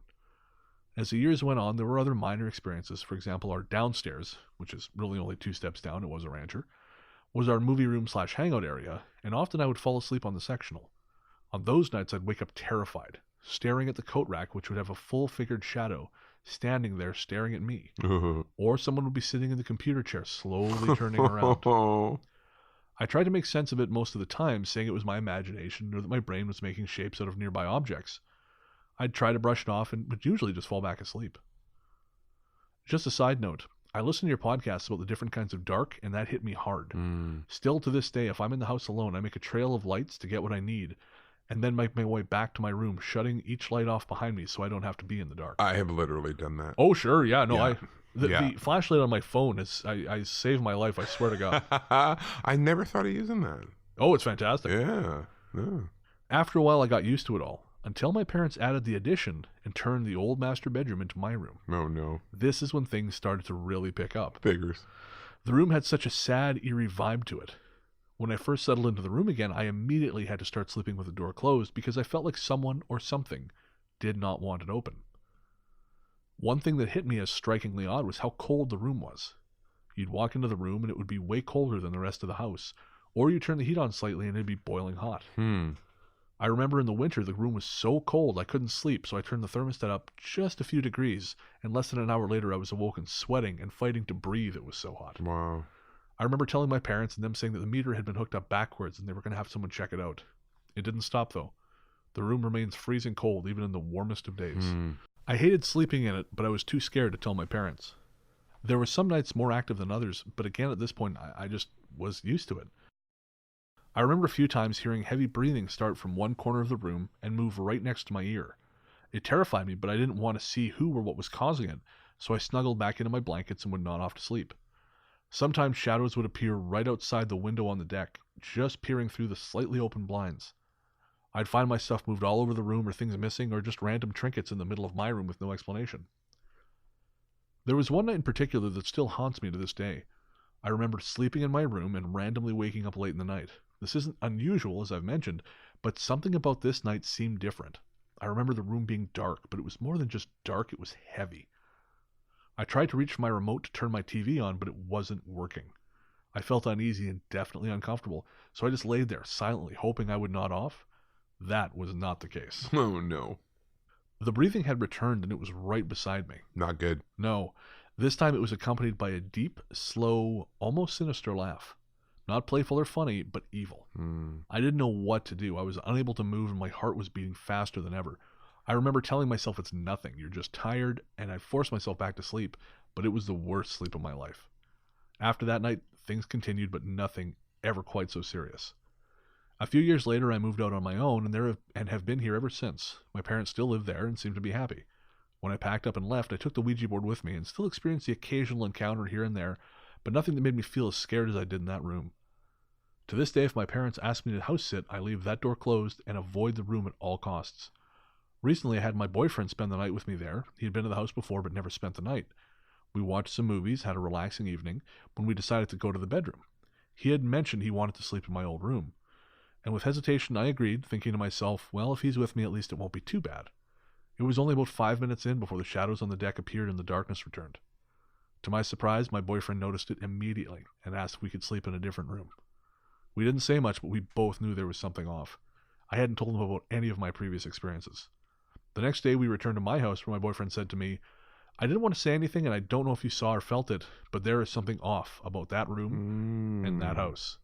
As the years went on, there were other minor experiences. For example, our downstairs, which is really only 2 steps down, it was a rancher, was our movie room / hangout area, and often I would fall asleep on the sectional. On those nights, I'd wake up terrified, staring at the coat rack, which would have a full-figured shadow standing there staring at me. Or someone would be sitting in the computer chair, slowly turning around. I tried to make sense of it most of the time, saying it was my imagination or that my brain was making shapes out of nearby objects. I'd try to brush it off and would usually just fall back asleep. Just a side note, I listen to your podcasts about the different kinds of dark, and that hit me hard. Still to this day, if I'm in the house alone, I make a trail of lights to get what I need, and then make my way back to my room, shutting each light off behind me so I don't have to be in the dark. I have literally done that. Oh, sure, yeah, no, yeah. The flashlight on my phone is, I saved my life, I swear to God. I never thought of using that. Oh, it's fantastic. Yeah. After a while, I got used to it all, until my parents added the addition and turned the old master bedroom into my room. Oh, no. This is when things started to really pick up. Figures. The room had such a sad, eerie vibe to it. When I first settled into the room again, I immediately had to start sleeping with the door closed because I felt like someone or something did not want it open. One thing that hit me as strikingly odd was how cold the room was. You'd walk into the room and it would be way colder than the rest of the house, or you turn the heat on slightly and it'd be boiling hot. I remember in the winter the room was so cold I couldn't sleep, so I turned the thermostat up just a few degrees, and less than an hour later I was awoken sweating and fighting to breathe, it was so hot. Wow. I remember telling my parents and them saying that the meter had been hooked up backwards and they were going to have someone check it out. It didn't stop though. The room remains freezing cold even in the warmest of days. I hated sleeping in it, but I was too scared to tell my parents. There were some nights more active than others, but again at this point I just was used to it. I remember a few times hearing heavy breathing start from one corner of the room and move right next to my ear. It terrified me, but I didn't want to see who or what was causing it, so I snuggled back into my blankets and would nod off to sleep. Sometimes shadows would appear right outside the window on the deck, just peering through the slightly open blinds. I'd find my stuff moved all over the room or things missing or just random trinkets in the middle of my room with no explanation. There was one night in particular that still haunts me to this day. I remember sleeping in my room and randomly waking up late in the night. This isn't unusual, as I've mentioned, but something about this night seemed different. I remember the room being dark, but it was more than just dark, it was heavy. I tried to reach for my remote to turn my TV on, but it wasn't working. I felt uneasy and definitely uncomfortable, so I just laid there silently, hoping I would nod off. That was not the case. Oh, no. The breathing had returned and it was right beside me. Not good. No. This time it was accompanied by a deep, slow, almost sinister laugh. Not playful or funny, but evil. I didn't know what to do. I was unable to move and my heart was beating faster than ever. I remember telling myself it's nothing, you're just tired, and I forced myself back to sleep, but it was the worst sleep of my life. After that night, things continued, but nothing ever quite so serious. A few years later, I moved out on my own and have been here ever since. My parents still live there and seem to be happy. When I packed up and left, I took the Ouija board with me and still experienced the occasional encounter here and there, but nothing that made me feel as scared as I did in that room. To this day, if my parents ask me to house sit, I leave that door closed and avoid the room at all costs. Recently, I had my boyfriend spend the night with me there. He had been to the house before but never spent the night. We watched some movies, had a relaxing evening, when we decided to go to the bedroom. He had mentioned he wanted to sleep in my old room. And with hesitation, I agreed, thinking to myself, well, if he's with me, at least it won't be too bad. It was only about 5 minutes in before the shadows on the deck appeared and the darkness returned. To my surprise, my boyfriend noticed it immediately and asked if we could sleep in a different room. We didn't say much, but we both knew there was something off. I hadn't told him about any of my previous experiences. The next day, we returned to my house where my boyfriend said to me, I didn't want to say anything and I don't know if you saw or felt it, but there is something off about that room and that house.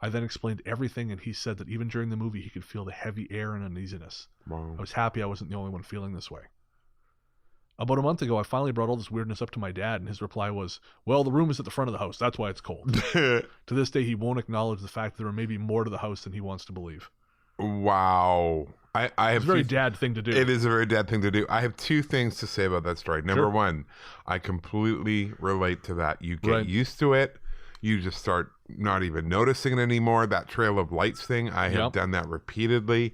I then explained everything and he said that even during the movie he could feel the heavy air and uneasiness. Wow. I was happy I wasn't the only one feeling this way. About a month ago, I finally brought all this weirdness up to my dad and his reply was, well, the room is at the front of the house, that's why it's cold. To this day, he won't acknowledge the fact that there may be more to the house than he wants to believe. Wow. I have it's a very dad thing to do. It is a very dad thing to do. I have two things to say about that story. Number one, I completely relate to that. You get used to it. You just start not even noticing it anymore. That trail of lights thing, I have done that repeatedly.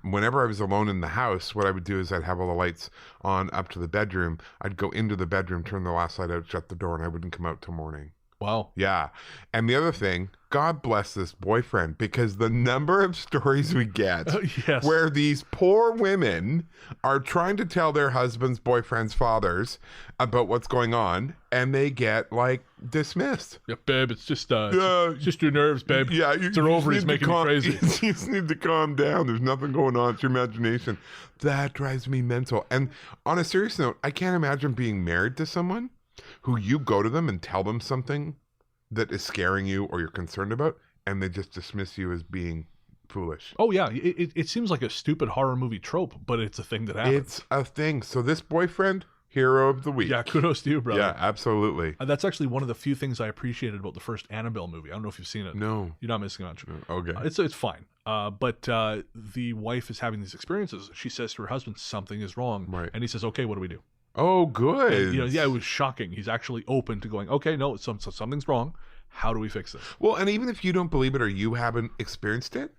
Whenever I was alone in the house, what I would do is I'd have all the lights on up to the bedroom. I'd go into the bedroom, turn the last light out, shut the door, and I wouldn't come out till morning. Wow. Yeah. And the other thing, God bless this boyfriend, because the number of stories we get where these poor women are trying to tell their husbands, boyfriends, fathers about what's going on, and they get like dismissed. Yeah, babe, it's just your nerves, babe. Yeah, it's your ovaries making you crazy. You just need to calm down. There's nothing going on. It's your imagination. That drives me mental. And on a serious note, I can't imagine being married to someone who you go to them and tell them something that is scaring you or you're concerned about, and they just dismiss you as being foolish. Oh, yeah. It seems like a stupid horror movie trope, but it's a thing that happens. It's a thing. So this boyfriend, hero of the week. Yeah, kudos to you, brother. Yeah, absolutely. That's actually one of the few things I appreciated about the first Annabelle movie. I don't know if you've seen it. No. You're not missing much. Okay. It's fine. But the wife is having these experiences. She says to her husband, something is wrong. Right. And he says, okay, what do we do? Oh, good. And, it was shocking. He's actually open to going, okay, no, something's wrong. How do we fix this? Well, and even if you don't believe it or you haven't experienced it,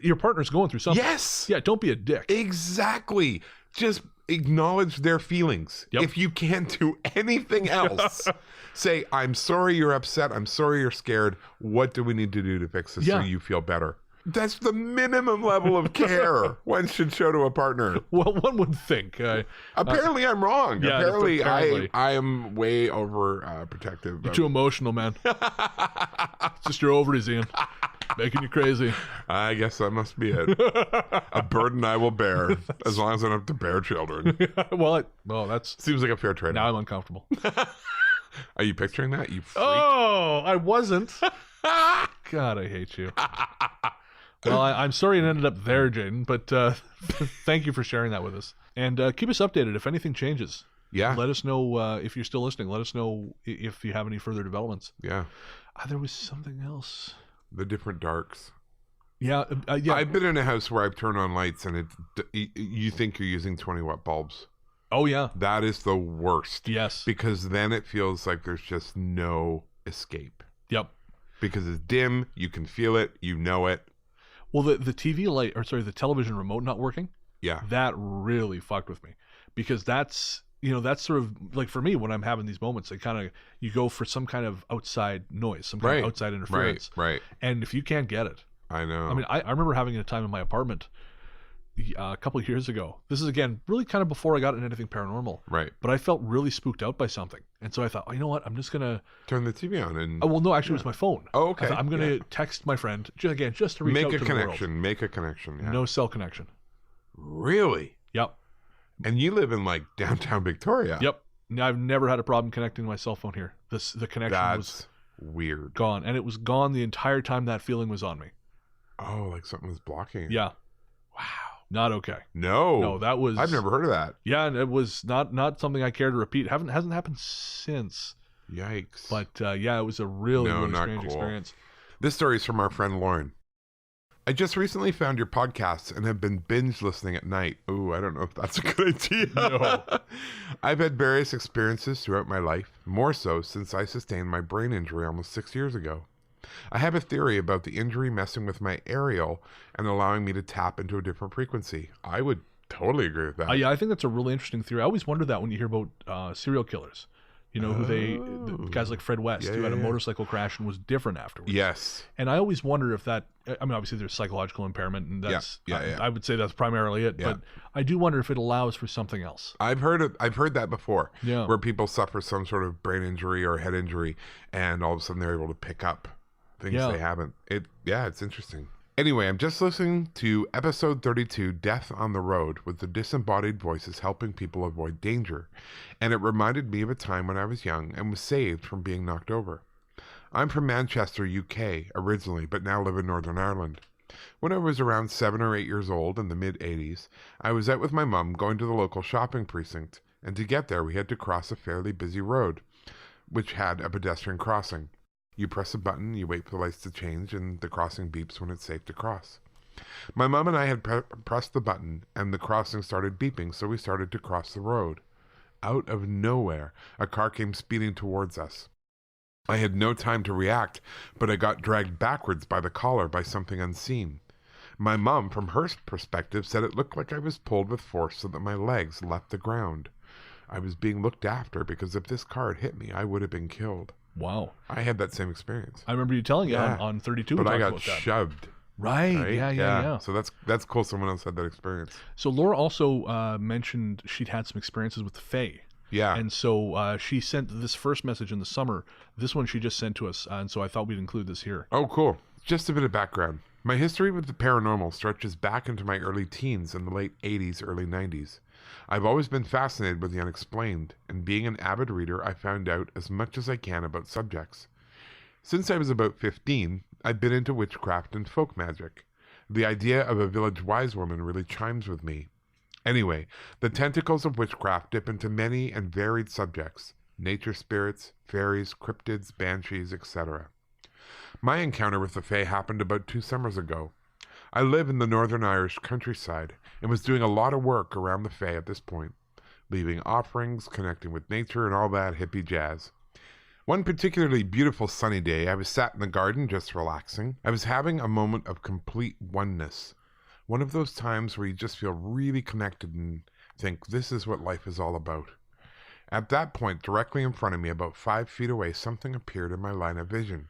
your partner's going through something. Yes. Yeah, don't be a dick. Exactly. Just acknowledge their feelings. Yep. If you can't do anything else, say, I'm sorry you're upset. I'm sorry you're scared. What do we need to do to fix this so you feel better? That's the minimum level of care one should show to a partner. Well, one would think. Apparently, I'm wrong. Yeah, apparently, I am way over protective. You're too emotional, man. It's just your ovaries, Ian. Making you crazy. I guess that must be it. A burden I will bear as long as I don't have to bear children. Well, that's... Seems like a fair trade. Now I'm uncomfortable. Are you picturing that? You freak. Oh, I wasn't. God, I hate you. Well, I'm sorry it ended up there, Jaden, but thank you for sharing that with us. And keep us updated if anything changes. Yeah. Let us know if you're still listening. Let us know if you have any further developments. Yeah. There was something else. The different darks. Yeah. I've been in a house where I've turned on lights and you think you're using 20-watt bulbs. Oh, yeah. That is the worst. Yes. Because then it feels like there's just no escape. Yep. Because it's dim, you can feel it, you know it. Well, the TV light, the television remote not working. Yeah. That really fucked with me, because that's sort of like, for me, when I'm having these moments, you go for some kind of outside noise, some kind of outside interference. Right. And if you can't get it. I know. I mean, I remember having a time in my apartment a couple of years ago. This is, again, really kind of before I got into anything paranormal. Right. But I felt really spooked out by something. And so I thought, you know what? I'm just going to... turn the TV on and... Oh, well, no, actually, it was my phone. Oh, okay. I'm going to text my friend, just to reach out to the world. Make a connection, yeah. No cell connection. Really? Yep. And you live in, like, downtown Victoria. Yep. I've never had a problem connecting my cell phone here. The connection was weird. Gone. And it was gone the entire time that feeling was on me. Oh, like something was blocking it. Yeah. Wow. Not okay. No, that was... I've never heard of that. Yeah, and it was not something I care to repeat. Hasn't happened since. Yikes. But yeah, it was a really strange experience. This story is from our friend Lauren. I just recently found your podcasts and have been binge listening at night. Ooh, I don't know if that's a good idea. No. I've had various experiences throughout my life, more so since I sustained my brain injury almost 6 years ago. I have a theory about the injury messing with my aerial and allowing me to tap into a different frequency. I would totally agree with that. Yeah, I think that's a really interesting theory. I always wonder that when you hear about serial killers. You know, guys like Fred West, who had a motorcycle crash and was different afterwards. Yes. And I always wonder if that, I mean, obviously there's psychological impairment, and that's, I would say that's primarily it. Yeah. But I do wonder if it allows for something else. I've heard that before. Yeah. Where people suffer some sort of brain injury or head injury, and all of a sudden they're able to pick up things they haven't. It's interesting. Anyway, I'm just listening to episode 32, Death on the Road, with the disembodied voices helping people avoid danger, and it reminded me of a time when I was young and was saved from being knocked over. I'm from Manchester, UK, originally, but now live in Northern Ireland. When I was around 7 or 8 years old in the mid-80s, I was out with my mum going to the local shopping precinct, and to get there we had to cross a fairly busy road, which had a pedestrian crossing. You press a button, you wait for the lights to change, and the crossing beeps when it's safe to cross. My mom and I had pressed the button, and the crossing started beeping, so we started to cross the road. Out of nowhere, a car came speeding towards us. I had no time to react, but I got dragged backwards by the collar by something unseen. My mom, from her perspective, said it looked like I was pulled with force so that my legs left the ground. I was being looked after because if this car had hit me, I would have been killed. Wow. I had that same experience. I remember you telling it on 32. But I got shoved. Right. Yeah. So that's cool. Someone else had that experience. So Laura also mentioned she'd had some experiences with the Fae. Yeah. And so she sent this first message in the summer. This one she just sent to us. And so I thought we'd include this here. Oh, cool. Just a bit of background. My history with the paranormal stretches back into my early teens in the late 80s, early 90s. I've always been fascinated with the unexplained, and being an avid reader, I found out as much as I can about subjects. Since I was about 15, I've been into witchcraft and folk magic. The idea of a village wise woman really chimes with me. Anyway, the tentacles of witchcraft dip into many and varied subjects: nature spirits, fairies, cryptids, banshees, etc. My encounter with the Fae happened about 2 summers ago. I live in the Northern Irish countryside and was doing a lot of work around the Fae at this point, leaving offerings, connecting with nature, and all that hippie jazz. One particularly beautiful sunny day, I was sat in the garden just relaxing. I was having a moment of complete oneness. One of those times where you just feel really connected and think, this is what life is all about. At that point, directly in front of me, about 5 feet away, something appeared in my line of vision.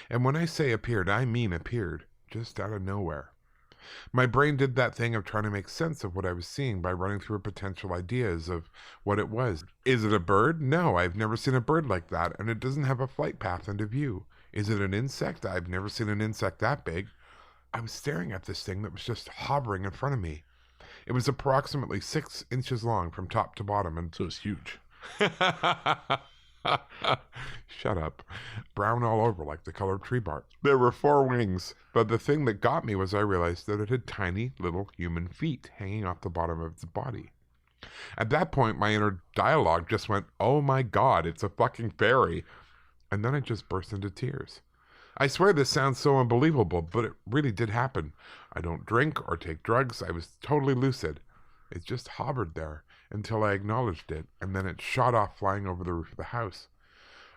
And when I say appeared, I mean appeared, just out of nowhere. My brain did that thing of trying to make sense of what I was seeing by running through potential ideas of what it was. Is it a bird? No, I've never seen a bird like that, and it doesn't have a flight path into view. Is it an insect? I've never seen an insect that big. I was staring at this thing that was just hovering in front of me. It was approximately 6 inches long from top to bottom. And so it's huge. Shut up. Brown all over like the color of tree bark. There were 4 wings, but the thing that got me was I realized that it had tiny little human feet hanging off the bottom of its body. At that point, my inner dialogue just went, oh my God, it's a fucking fairy. And then I just burst into tears. I swear this sounds so unbelievable, but it really did happen. I don't drink or take drugs. I was totally lucid. It just hovered there until I acknowledged it, and then it shot off flying over the roof of the house.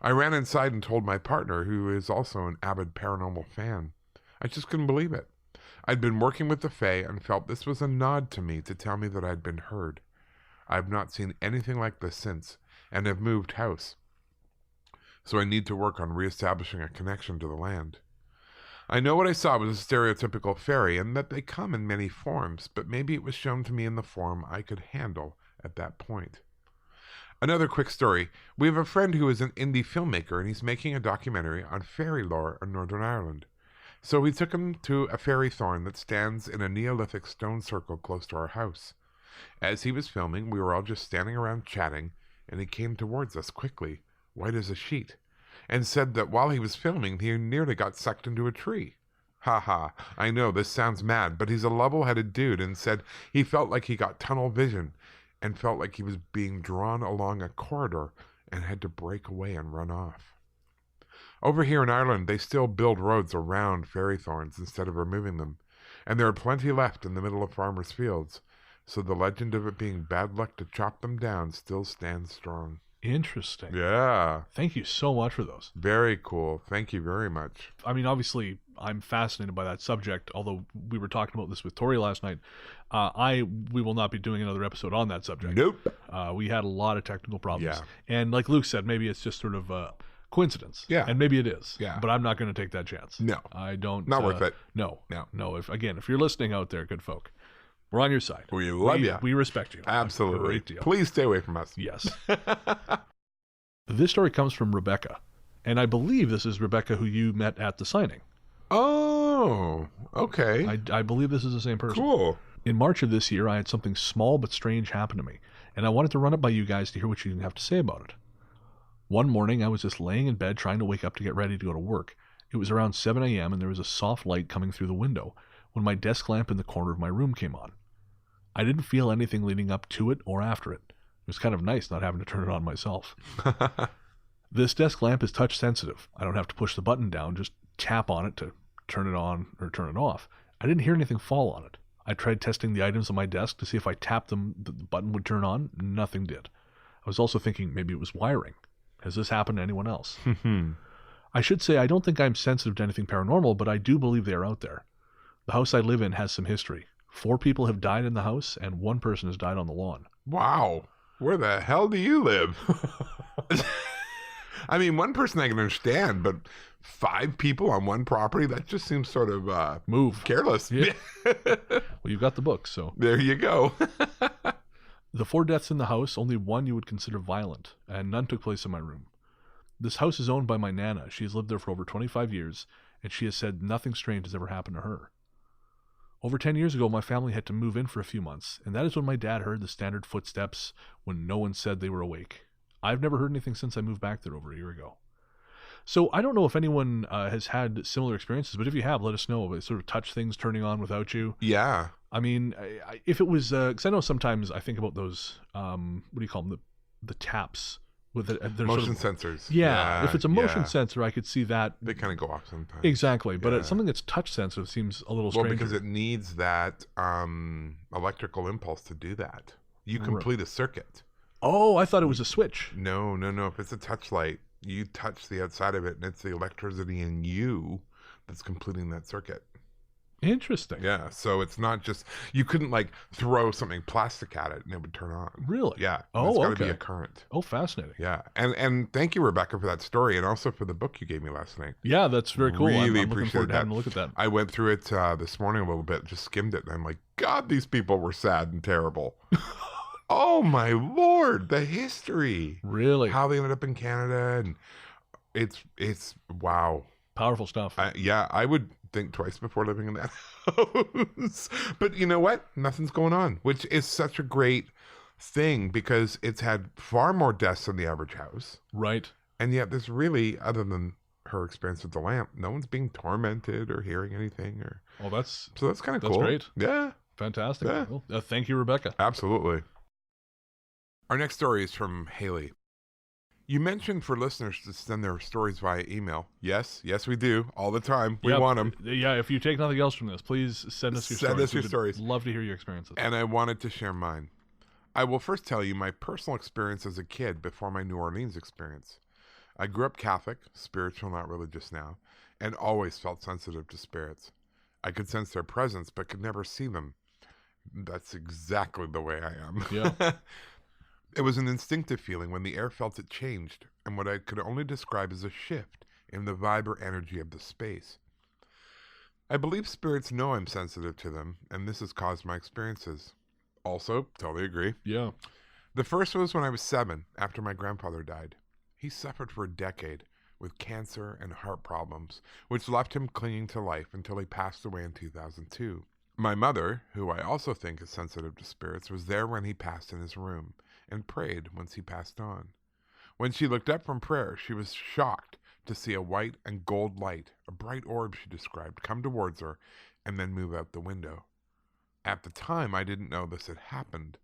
I ran inside and told my partner, who is also an avid paranormal fan. I just couldn't believe it. I'd been working with the Fae and felt this was a nod to me to tell me that I'd been heard. I've not seen anything like this since, and have moved house. So I need to work on reestablishing a connection to the land. I know what I saw was a stereotypical fairy, and that they come in many forms, but maybe it was shown to me in the form I could handle at that point. Another quick story. We have a friend who is an indie filmmaker, and he's making a documentary on fairy lore in Northern Ireland. So we took him to a fairy thorn that stands in a Neolithic stone circle close to our house. As he was filming, we were all just standing around chatting, and he came towards us quickly, white as a sheet, and said that while he was filming, he nearly got sucked into a tree. Ha ha, I know this sounds mad, but he's a level-headed dude, and said he felt like he got tunnel vision and felt like he was being drawn along a corridor and had to break away and run off. Over here in Ireland, they still build roads around fairy thorns instead of removing them, and there are plenty left in the middle of farmers' fields, so the legend of it being bad luck to chop them down still stands strong. Interesting. Yeah. Thank you so much for those. Very cool. Thank you very much. I mean, obviously, I'm fascinated by that subject, although we were talking about this with Tori last night. We will not be doing another episode on that subject. Nope. We had a lot of technical problems. Yeah. And like Luke said, maybe it's just sort of a coincidence. Yeah. And maybe it is. Yeah. But I'm not going to take that chance. No. I don't. Not worth it. No. No. No. If you're listening out there, good folk, we're on your side. We love you. We respect you. Absolutely. A great deal. Please stay away from us. Yes. This story comes from Rebecca, and I believe this is Rebecca who you met at the signing. Oh, okay. I believe this is the same person. Cool. In March of this year, I had something small but strange happen to me, and I wanted to run it by you guys to hear what you have to say about it. One morning, I was just laying in bed trying to wake up to get ready to go to work. It was around 7 a.m., and there was a soft light coming through the window when my desk lamp in the corner of my room came on. I didn't feel anything leading up to it or after it. It was kind of nice not having to turn it on myself. This desk lamp is touch sensitive. I don't have to push the button down, just tap on it to turn it on or turn it off. I didn't hear anything fall on it. I tried testing the items on my desk to see if I tapped them, the button would turn on. Nothing did. I was also thinking maybe it was wiring. Has this happened to anyone else? I should say I don't think I'm sensitive to anything paranormal, but I do believe they are out there. The house I live in has some history. 4 people have died in the house, and 1 person has died on the lawn. Wow. Where the hell do you live? I mean, 1 person I can understand, but 5 people on 1 property, that just seems sort of careless. Yeah. Well, you've got the book, so. There you go. The 4 deaths in the house, only 1 you would consider violent, and none took place in my room. This house is owned by my Nana. She has lived there for over 25 years, and she has said nothing strange has ever happened to her. Over 10 years ago, my family had to move in for a few months, and that is when my dad heard the standard footsteps when no one said they were awake. I've never heard anything since I moved back there over a year ago. So I don't know if anyone has had similar experiences, but if you have, let us know. It sort of touch things turning on without you. Yeah. I mean, if it was, because I know sometimes I think about those, what do you call them, the taps. With motion sensors. Yeah, if it's a motion sensor, I could see that. They kind of go off sometimes. Exactly, but something that's touch sensitive seems a little strange. Well, because it needs that electrical impulse to do that. You complete a circuit. Oh, I thought it was a switch. No. If it's a touch light, you touch the outside of it, and it's the electricity in you that's completing that circuit. Interesting. Yeah, so it's not just, you couldn't like throw something plastic at it and it would turn on. Really? Yeah. Oh, it's got to okay. be a current. Oh, fascinating. Yeah, and thank you, Rebecca, for that story, and also for the book you gave me last night. Yeah, that's very cool. Really I'm looking forward to having a look at that. I went through it this morning a little bit, just skimmed it, and I'm like, God, these people were sad and terrible. Oh my Lord, the history. Really? How they ended up in Canada, and it's wow. Powerful stuff. I would think twice before living in that house. But you know what? Nothing's going on, which is such a great thing because it's had far more deaths than the average house. Right. And yet there's really, other than her experience with the lamp, no one's being tormented or hearing anything. Well, that's kind of cool. That's great. Yeah. Fantastic. Yeah. Well, thank you, Rebecca. Absolutely. Our next story is from Haley. You mentioned for listeners to send their stories via email. Yes, we do. All the time. We want them. Yeah, if you take nothing else from this, please send us your stories. Send us your stories. Love to hear your experiences. And I wanted to share mine. I will first tell you my personal experience as a kid before my New Orleans experience. I grew up Catholic, spiritual, not religious now, and always felt sensitive to spirits. I could sense their presence, but could never see them. That's exactly the way I am. Yeah. It was an instinctive feeling when the air felt it changed, and what I could only describe as a shift in the vibe or energy of the space. I believe spirits know I'm sensitive to them, and this has caused my experiences. Also, totally agree. Yeah. The first was when I was 7, after my grandfather died. He suffered for a decade with cancer and heart problems, which left him clinging to life until he passed away in 2002. My mother, who I also think is sensitive to spirits, was there when he passed in his room and prayed once he passed on. When she looked up from prayer, she was shocked to see a white and gold light, a bright orb she described, come towards her and then move out the window. At the time, I didn't know this had happened.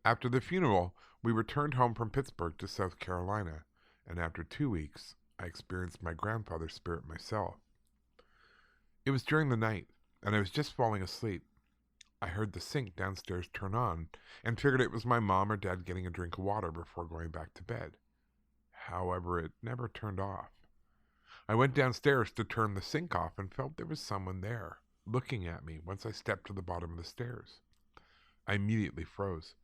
After the funeral, we returned home from Pittsburgh to South Carolina, and after 2 weeks, I experienced my grandfather's spirit myself. It was during the night, and I was just falling asleep. I heard the sink downstairs turn on and figured it was my mom or dad getting a drink of water before going back to bed. However, it never turned off. I went downstairs to turn the sink off and felt there was someone there, looking at me once I stepped to the bottom of the stairs. I immediately froze,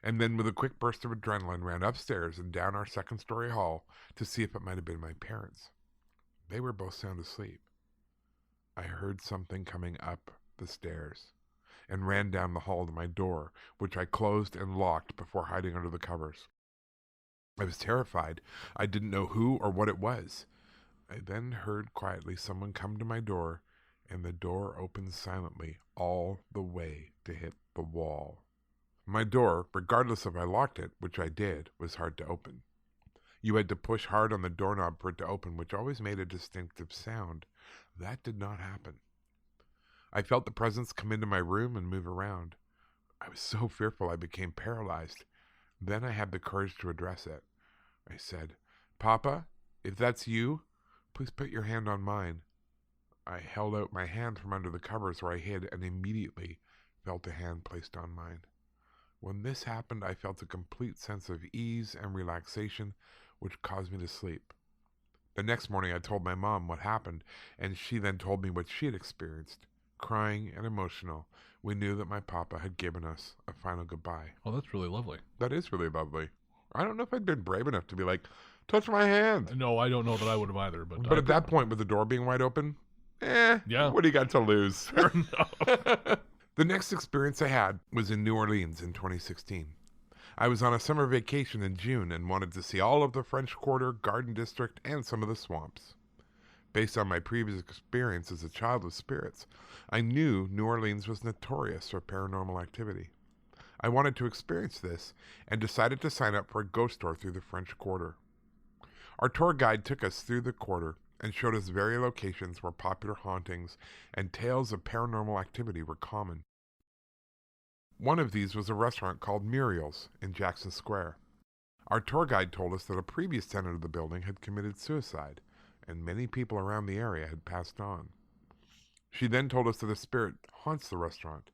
and then with a quick burst of adrenaline ran upstairs and down our second-story hall to see if it might have been my parents. They were both sound asleep. I heard something coming up the stairs and ran down the hall to my door, which I closed and locked before hiding under the covers. I was terrified. I didn't know who or what it was. I then heard quietly someone come to my door, and the door opened silently all the way to hit the wall. My door, regardless if I locked it, which I did, was hard to open. You had to push hard on the doorknob for it to open, which always made a distinctive sound. That did not happen. I felt the presence come into my room and move around. I was so fearful I became paralyzed. Then I had the courage to address it. I said, "Papa, if that's you, please put your hand on mine." I held out my hand from under the covers where I hid and immediately felt a hand placed on mine. When this happened, I felt a complete sense of ease and relaxation, which caused me to sleep. The next morning, I told my mom what happened, and she then told me what she had experienced. Crying and emotional, we knew that my papa had given us a final goodbye. Oh, that's really lovely. That is really lovely. I don't know if I'd been brave enough to be like, touch my hand. No, I don't know that I would have either. But at that point, with the door being wide open, yeah. What do you got to lose? Fair enough. The next experience I had was in New Orleans in 2016. I was on a summer vacation in June and wanted to see all of the French Quarter, Garden District, and some of the swamps. Based on my previous experience as a child with spirits, I knew New Orleans was notorious for paranormal activity. I wanted to experience this and decided to sign up for a ghost tour through the French Quarter. Our tour guide took us through the quarter and showed us various locations where popular hauntings and tales of paranormal activity were common. One of these was a restaurant called Muriel's in Jackson Square. Our tour guide told us that a previous tenant of the building had committed suicide, and many people around the area had passed on. She then told us that a spirit haunts the restaurant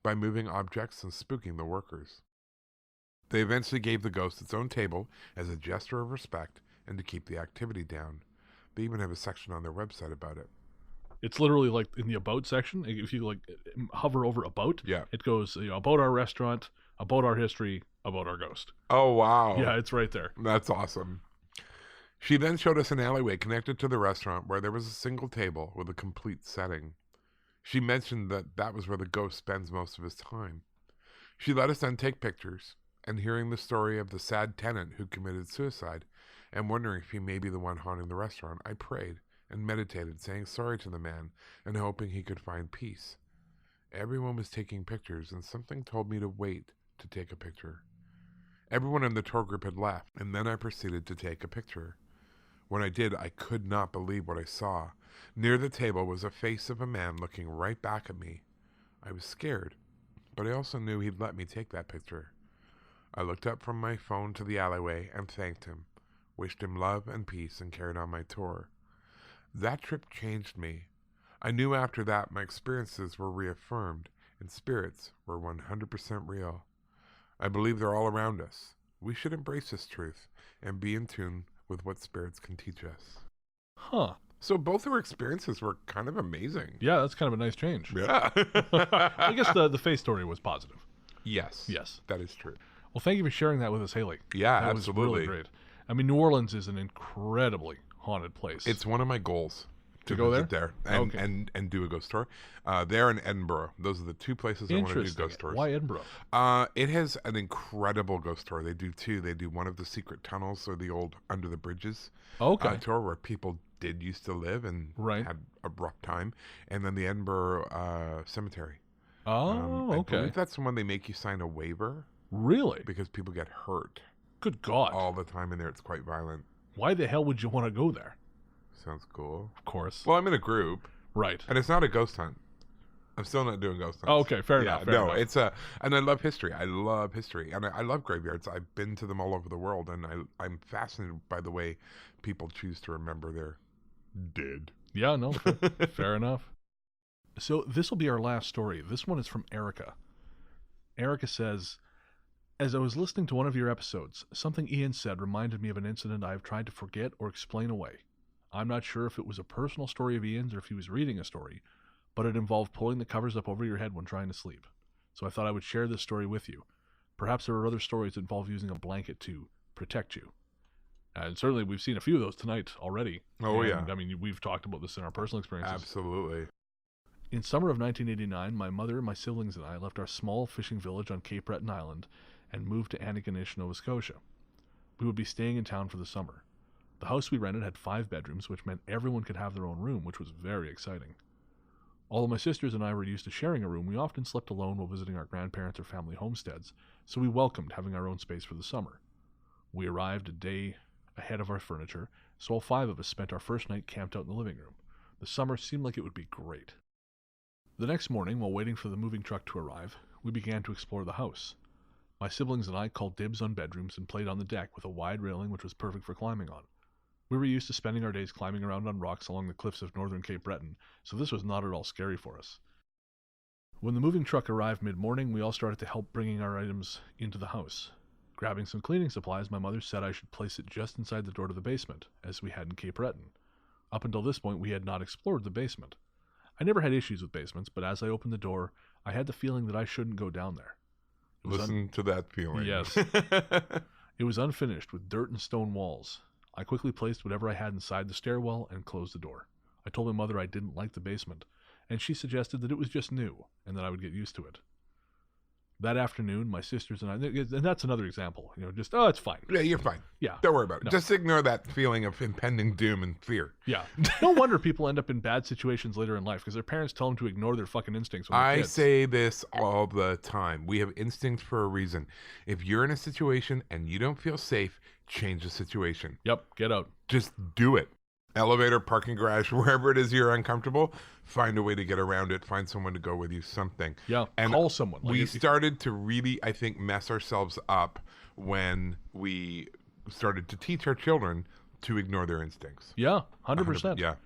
by moving objects and spooking the workers. They eventually gave the ghost its own table as a gesture of respect and to keep the activity down. They even have a section on their website about it. It's literally like in the about section. If you like hover over about, it goes about our restaurant, about our history, about our ghost. Oh, wow. Yeah, it's right there. That's awesome. She then showed us an alleyway connected to the restaurant where there was a single table with a complete setting. She mentioned that that was where the ghost spends most of his time. She let us then take pictures, and hearing the story of the sad tenant who committed suicide and wondering if he may be the one haunting the restaurant, I prayed and meditated, saying sorry to the man and hoping he could find peace. Everyone was taking pictures, and something told me to wait to take a picture. Everyone in the tour group had left, and then I proceeded to take a picture. When I did, I could not believe what I saw. Near the table was a face of a man looking right back at me. I was scared, but I also knew he'd let me take that picture. I looked up from my phone to the alleyway and thanked him, wished him love and peace, and carried on my tour. That trip changed me. I knew after that my experiences were reaffirmed, and spirits were 100% real. I believe they're all around us. We should embrace this truth and be in tune with what spirits can teach us. Huh. So both of our experiences were kind of amazing. Yeah, that's kind of a nice change. Yeah. I guess the face story was positive. Yes. Yes. That is true. Well, thank you for sharing that with us, Haley. Yeah, that absolutely. was really great. I mean, New Orleans is an incredibly haunted place. It's one of my goals to go visit and do a ghost tour. There in Edinburgh. Those are the two places I want to do ghost tours. Why Edinburgh? It has an incredible ghost tour. They do two. They do one of the secret tunnels or the old under the bridges tour where people did used to live and had a rough time. And then the Edinburgh Cemetery. Oh, okay. I believe that's the one they make you sign a waiver. Really? Because people get hurt. Good God. All the time in there. It's quite violent. Why the hell would you want to go there? Sounds cool. Of course. Well, I'm in a group. Right. And it's not a ghost hunt. I'm still not doing ghost hunts. Oh, okay, fair enough. Fair enough. It's and I love history. I love history. And I love graveyards. I've been to them all over the world, and I'm fascinated by the way people choose to remember their dead. Yeah, no, fair enough. So this will be our last story. This one is from Erica. Erica says, as I was listening to one of your episodes, something Ian said reminded me of an incident I have tried to forget or explain away. I'm not sure if it was a personal story of Ian's or if he was reading a story, but it involved pulling the covers up over your head when trying to sleep. So I thought I would share this story with you. Perhaps there are other stories that involve using a blanket to protect you. And certainly we've seen a few of those tonight already. Oh, and, yeah. I mean, we've talked about this in our personal experiences. Absolutely. In summer of 1989, my mother, my siblings, and I left our small fishing village on Cape Breton Island and moved to Antigonish, Nova Scotia. We would be staying in town for the summer. The house we rented had 5 bedrooms, which meant everyone could have their own room, which was very exciting. Although my sisters and I were used to sharing a room, we often slept alone while visiting our grandparents or family homesteads, so we welcomed having our own space for the summer. We arrived a day ahead of our furniture, so all 5 of us spent our first night camped out in the living room. The summer seemed like it would be great. The next morning, while waiting for the moving truck to arrive, we began to explore the house. My siblings and I called dibs on bedrooms and played on the deck with a wide railing which was perfect for climbing on. We were used to spending our days climbing around on rocks along the cliffs of northern Cape Breton, so this was not at all scary for us. When the moving truck arrived mid-morning, we all started to help bringing our items into the house. Grabbing some cleaning supplies, my mother said I should place it just inside the door to the basement, as we had in Cape Breton. Up until this point, we had not explored the basement. I never had issues with basements, but as I opened the door, I had the feeling that I shouldn't go down there. Listen to that feeling. Yes. It was unfinished, with dirt and stone walls. I quickly placed whatever I had inside the stairwell and closed the door. I told my mother I didn't like the basement, and she suggested that it was just new, and that I would get used to it. That afternoon, my sisters and I, and that's another example, just, oh, it's fine. Yeah, you're fine. Yeah. Don't worry about it. No. Just ignore that feeling of impending doom and fear. Yeah. No wonder people end up in bad situations later in life, because their parents tell them to ignore their fucking instincts when they're kids. I say this all the time. We have instincts for a reason. If you're in a situation and you don't feel safe, change the situation. Yep, get out. Just do it. Elevator, parking garage, wherever it is you're uncomfortable, find a way to get around it. Find someone to go with you, something. Yeah, and call someone. We started to really, I think, mess ourselves up when we started to teach our children to ignore their instincts. Yeah, 100%. Yeah.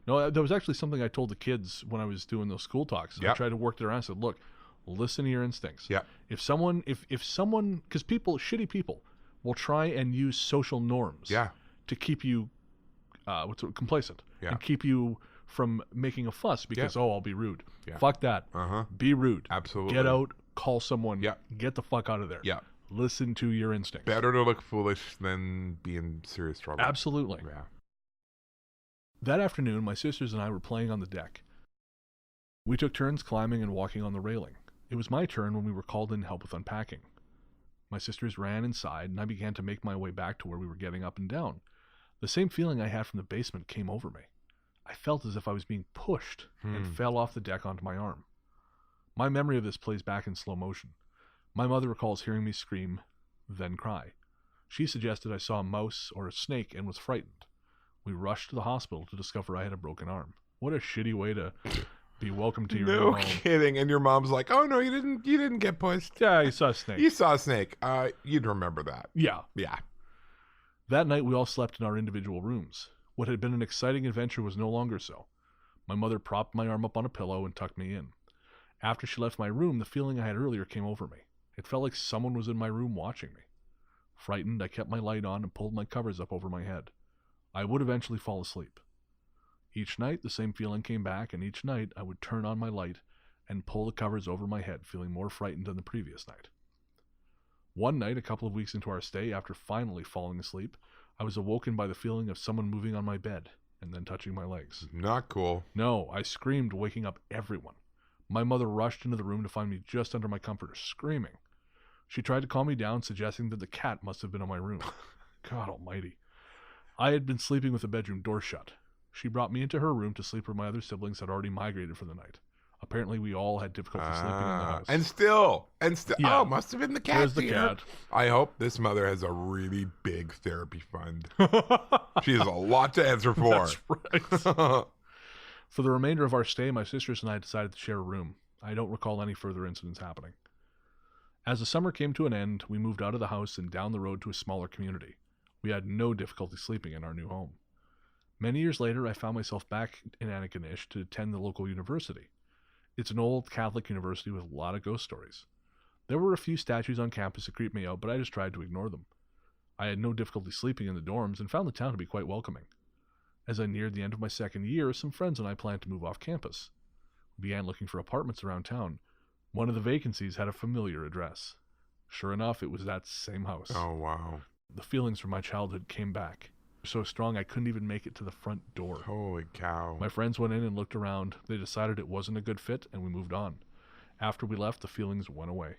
No, that was actually something I told the kids when I was doing those school talks. Yep. I tried to work it around. I said, look, listen to your instincts. Yeah. If someone, because shitty people will try and use social norms to keep you complacent and keep you from making a fuss because, I'll be rude. Yeah. Fuck that. Be rude. Absolutely. Get out, call someone, Yeah. get the fuck out of there. Yeah. Listen to your instincts. Better to look foolish than be in serious trouble. Absolutely. Yeah. That afternoon, my sisters and I were playing on the deck. We took turns climbing and walking on the railing. It was my turn when we were called in to help with unpacking. My sisters ran inside, and I began to make my way back to where we were getting up and down. The same feeling I had from the basement came over me. I felt as if I was being pushed and fell off the deck onto my arm. My memory of this plays back in slow motion. My mother recalls hearing me scream, then cry. She suggested I saw a mouse or a snake and was frightened. We rushed to the hospital to discover I had a broken arm. What a shitty way to be welcome to your new home. Kidding. And your mom's like, "Oh no, you didn't get pushed. Yeah, you saw a snake. You saw a snake. You'd remember that." Yeah. Yeah. That night we all slept in our individual rooms. What had been an exciting adventure was no longer so. My mother propped my arm up on a pillow and tucked me in. After she left my room, the feeling I had earlier came over me. It felt like someone was in my room watching me. Frightened, I kept my light on and pulled my covers up over my head. I would eventually fall asleep. Each night, the same feeling came back, and each night I would turn on my light and pull the covers over my head, feeling more frightened than the previous night. One night, a couple of weeks into our stay, after finally falling asleep, I was awoken by the feeling of someone moving on my bed and then touching my legs. Not cool. No, I screamed, waking up everyone. My mother rushed into the room to find me just under my comforter, screaming. She tried to calm me down, suggesting that the cat must have been in my room. God almighty. I had been sleeping with the bedroom door shut. She brought me into her room to sleep where my other siblings had already migrated for the night. Apparently, we all had difficulty sleeping in the house. And still, yeah. Oh, must have been the cat. There's the cat. I hope this mother has a really big therapy fund. She has a lot to answer for. That's right. For the remainder of our stay, my sisters and I decided to share a room. I don't recall any further incidents happening. As the summer came to an end, we moved out of the house and down the road to a smaller community. We had no difficulty sleeping in our new home. Many years later, I found myself back in Antigonish to attend the local university. It's an old Catholic university with a lot of ghost stories. There were a few statues on campus that creeped me out, but I just tried to ignore them. I had no difficulty sleeping in the dorms and found the town to be quite welcoming. As I neared the end of my second year, some friends and I planned to move off campus. We began looking for apartments around town. One of the vacancies had a familiar address. Sure enough, it was that same house. Oh, wow. The feelings from my childhood came back. So strong I couldn't even make it to the front door. Holy cow. My friends went in and looked around. They decided it wasn't a good fit, and we moved on. After we left, the feelings went away.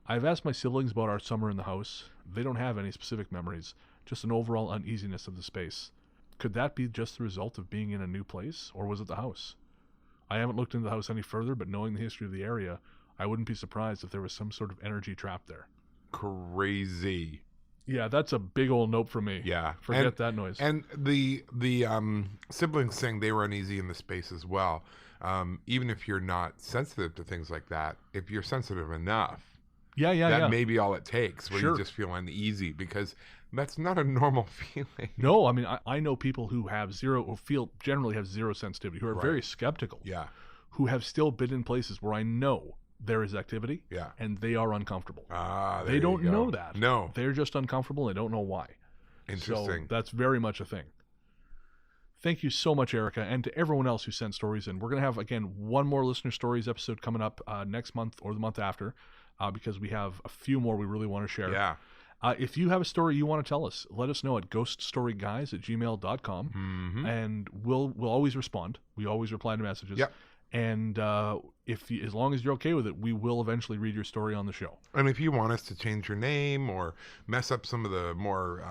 I've asked my siblings about our summer in the house. They don't have any specific memories, just an overall uneasiness of the space. Could that be just the result of being in a new place, or was it the house? I haven't looked into the house any further, but knowing the history of the area, I wouldn't be surprised if there was some sort of energy trapped there. Crazy. Yeah, that's a big old nope for me. Yeah. Forget that noise. And the siblings saying they were uneasy in the space as well. Even if you're not sensitive to things like that, if you're sensitive enough, that may be all it takes, where you just feel uneasy, because that's not a normal feeling. No, I mean, I know people who have generally have zero sensitivity, who are very skeptical. Yeah. Who have still been in places where I know there is activity, yeah, and they are uncomfortable. They don't know that. No. They're just uncomfortable, and they don't know why. Interesting. So that's very much a thing. Thank you so much, Erica, and to everyone else who sent stories in. We're going to have, again, one more Listener Stories episode coming up next month or the month after, because we have a few more we really want to share. Yeah. If you have a story you want to tell us, let us know at ghoststoryguys@gmail.com, and we'll always respond. We always reply to messages. Yep. And as long as you're okay with it, we will eventually read your story on the show. And if you want us to change your name or mess up some of the more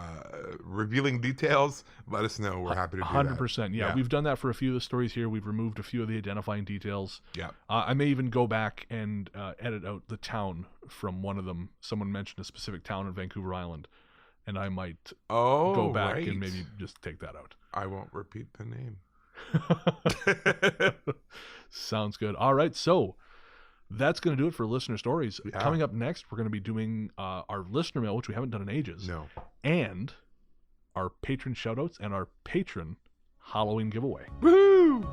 revealing details, let us know. We're happy to do 100%. Yeah, we've done that for a few of the stories here. We've removed a few of the identifying details. Yeah. I may even go back and edit out the town from one of them. Someone mentioned a specific town in Vancouver Island, and I might go back and maybe just take that out. I won't repeat the name. Sounds good. All right, so that's going to do it for Listener Stories. Yeah. Coming up next, we're going to be doing our listener mail, which we haven't done in ages. No. And our patron shoutouts and our patron Halloween giveaway. Woo!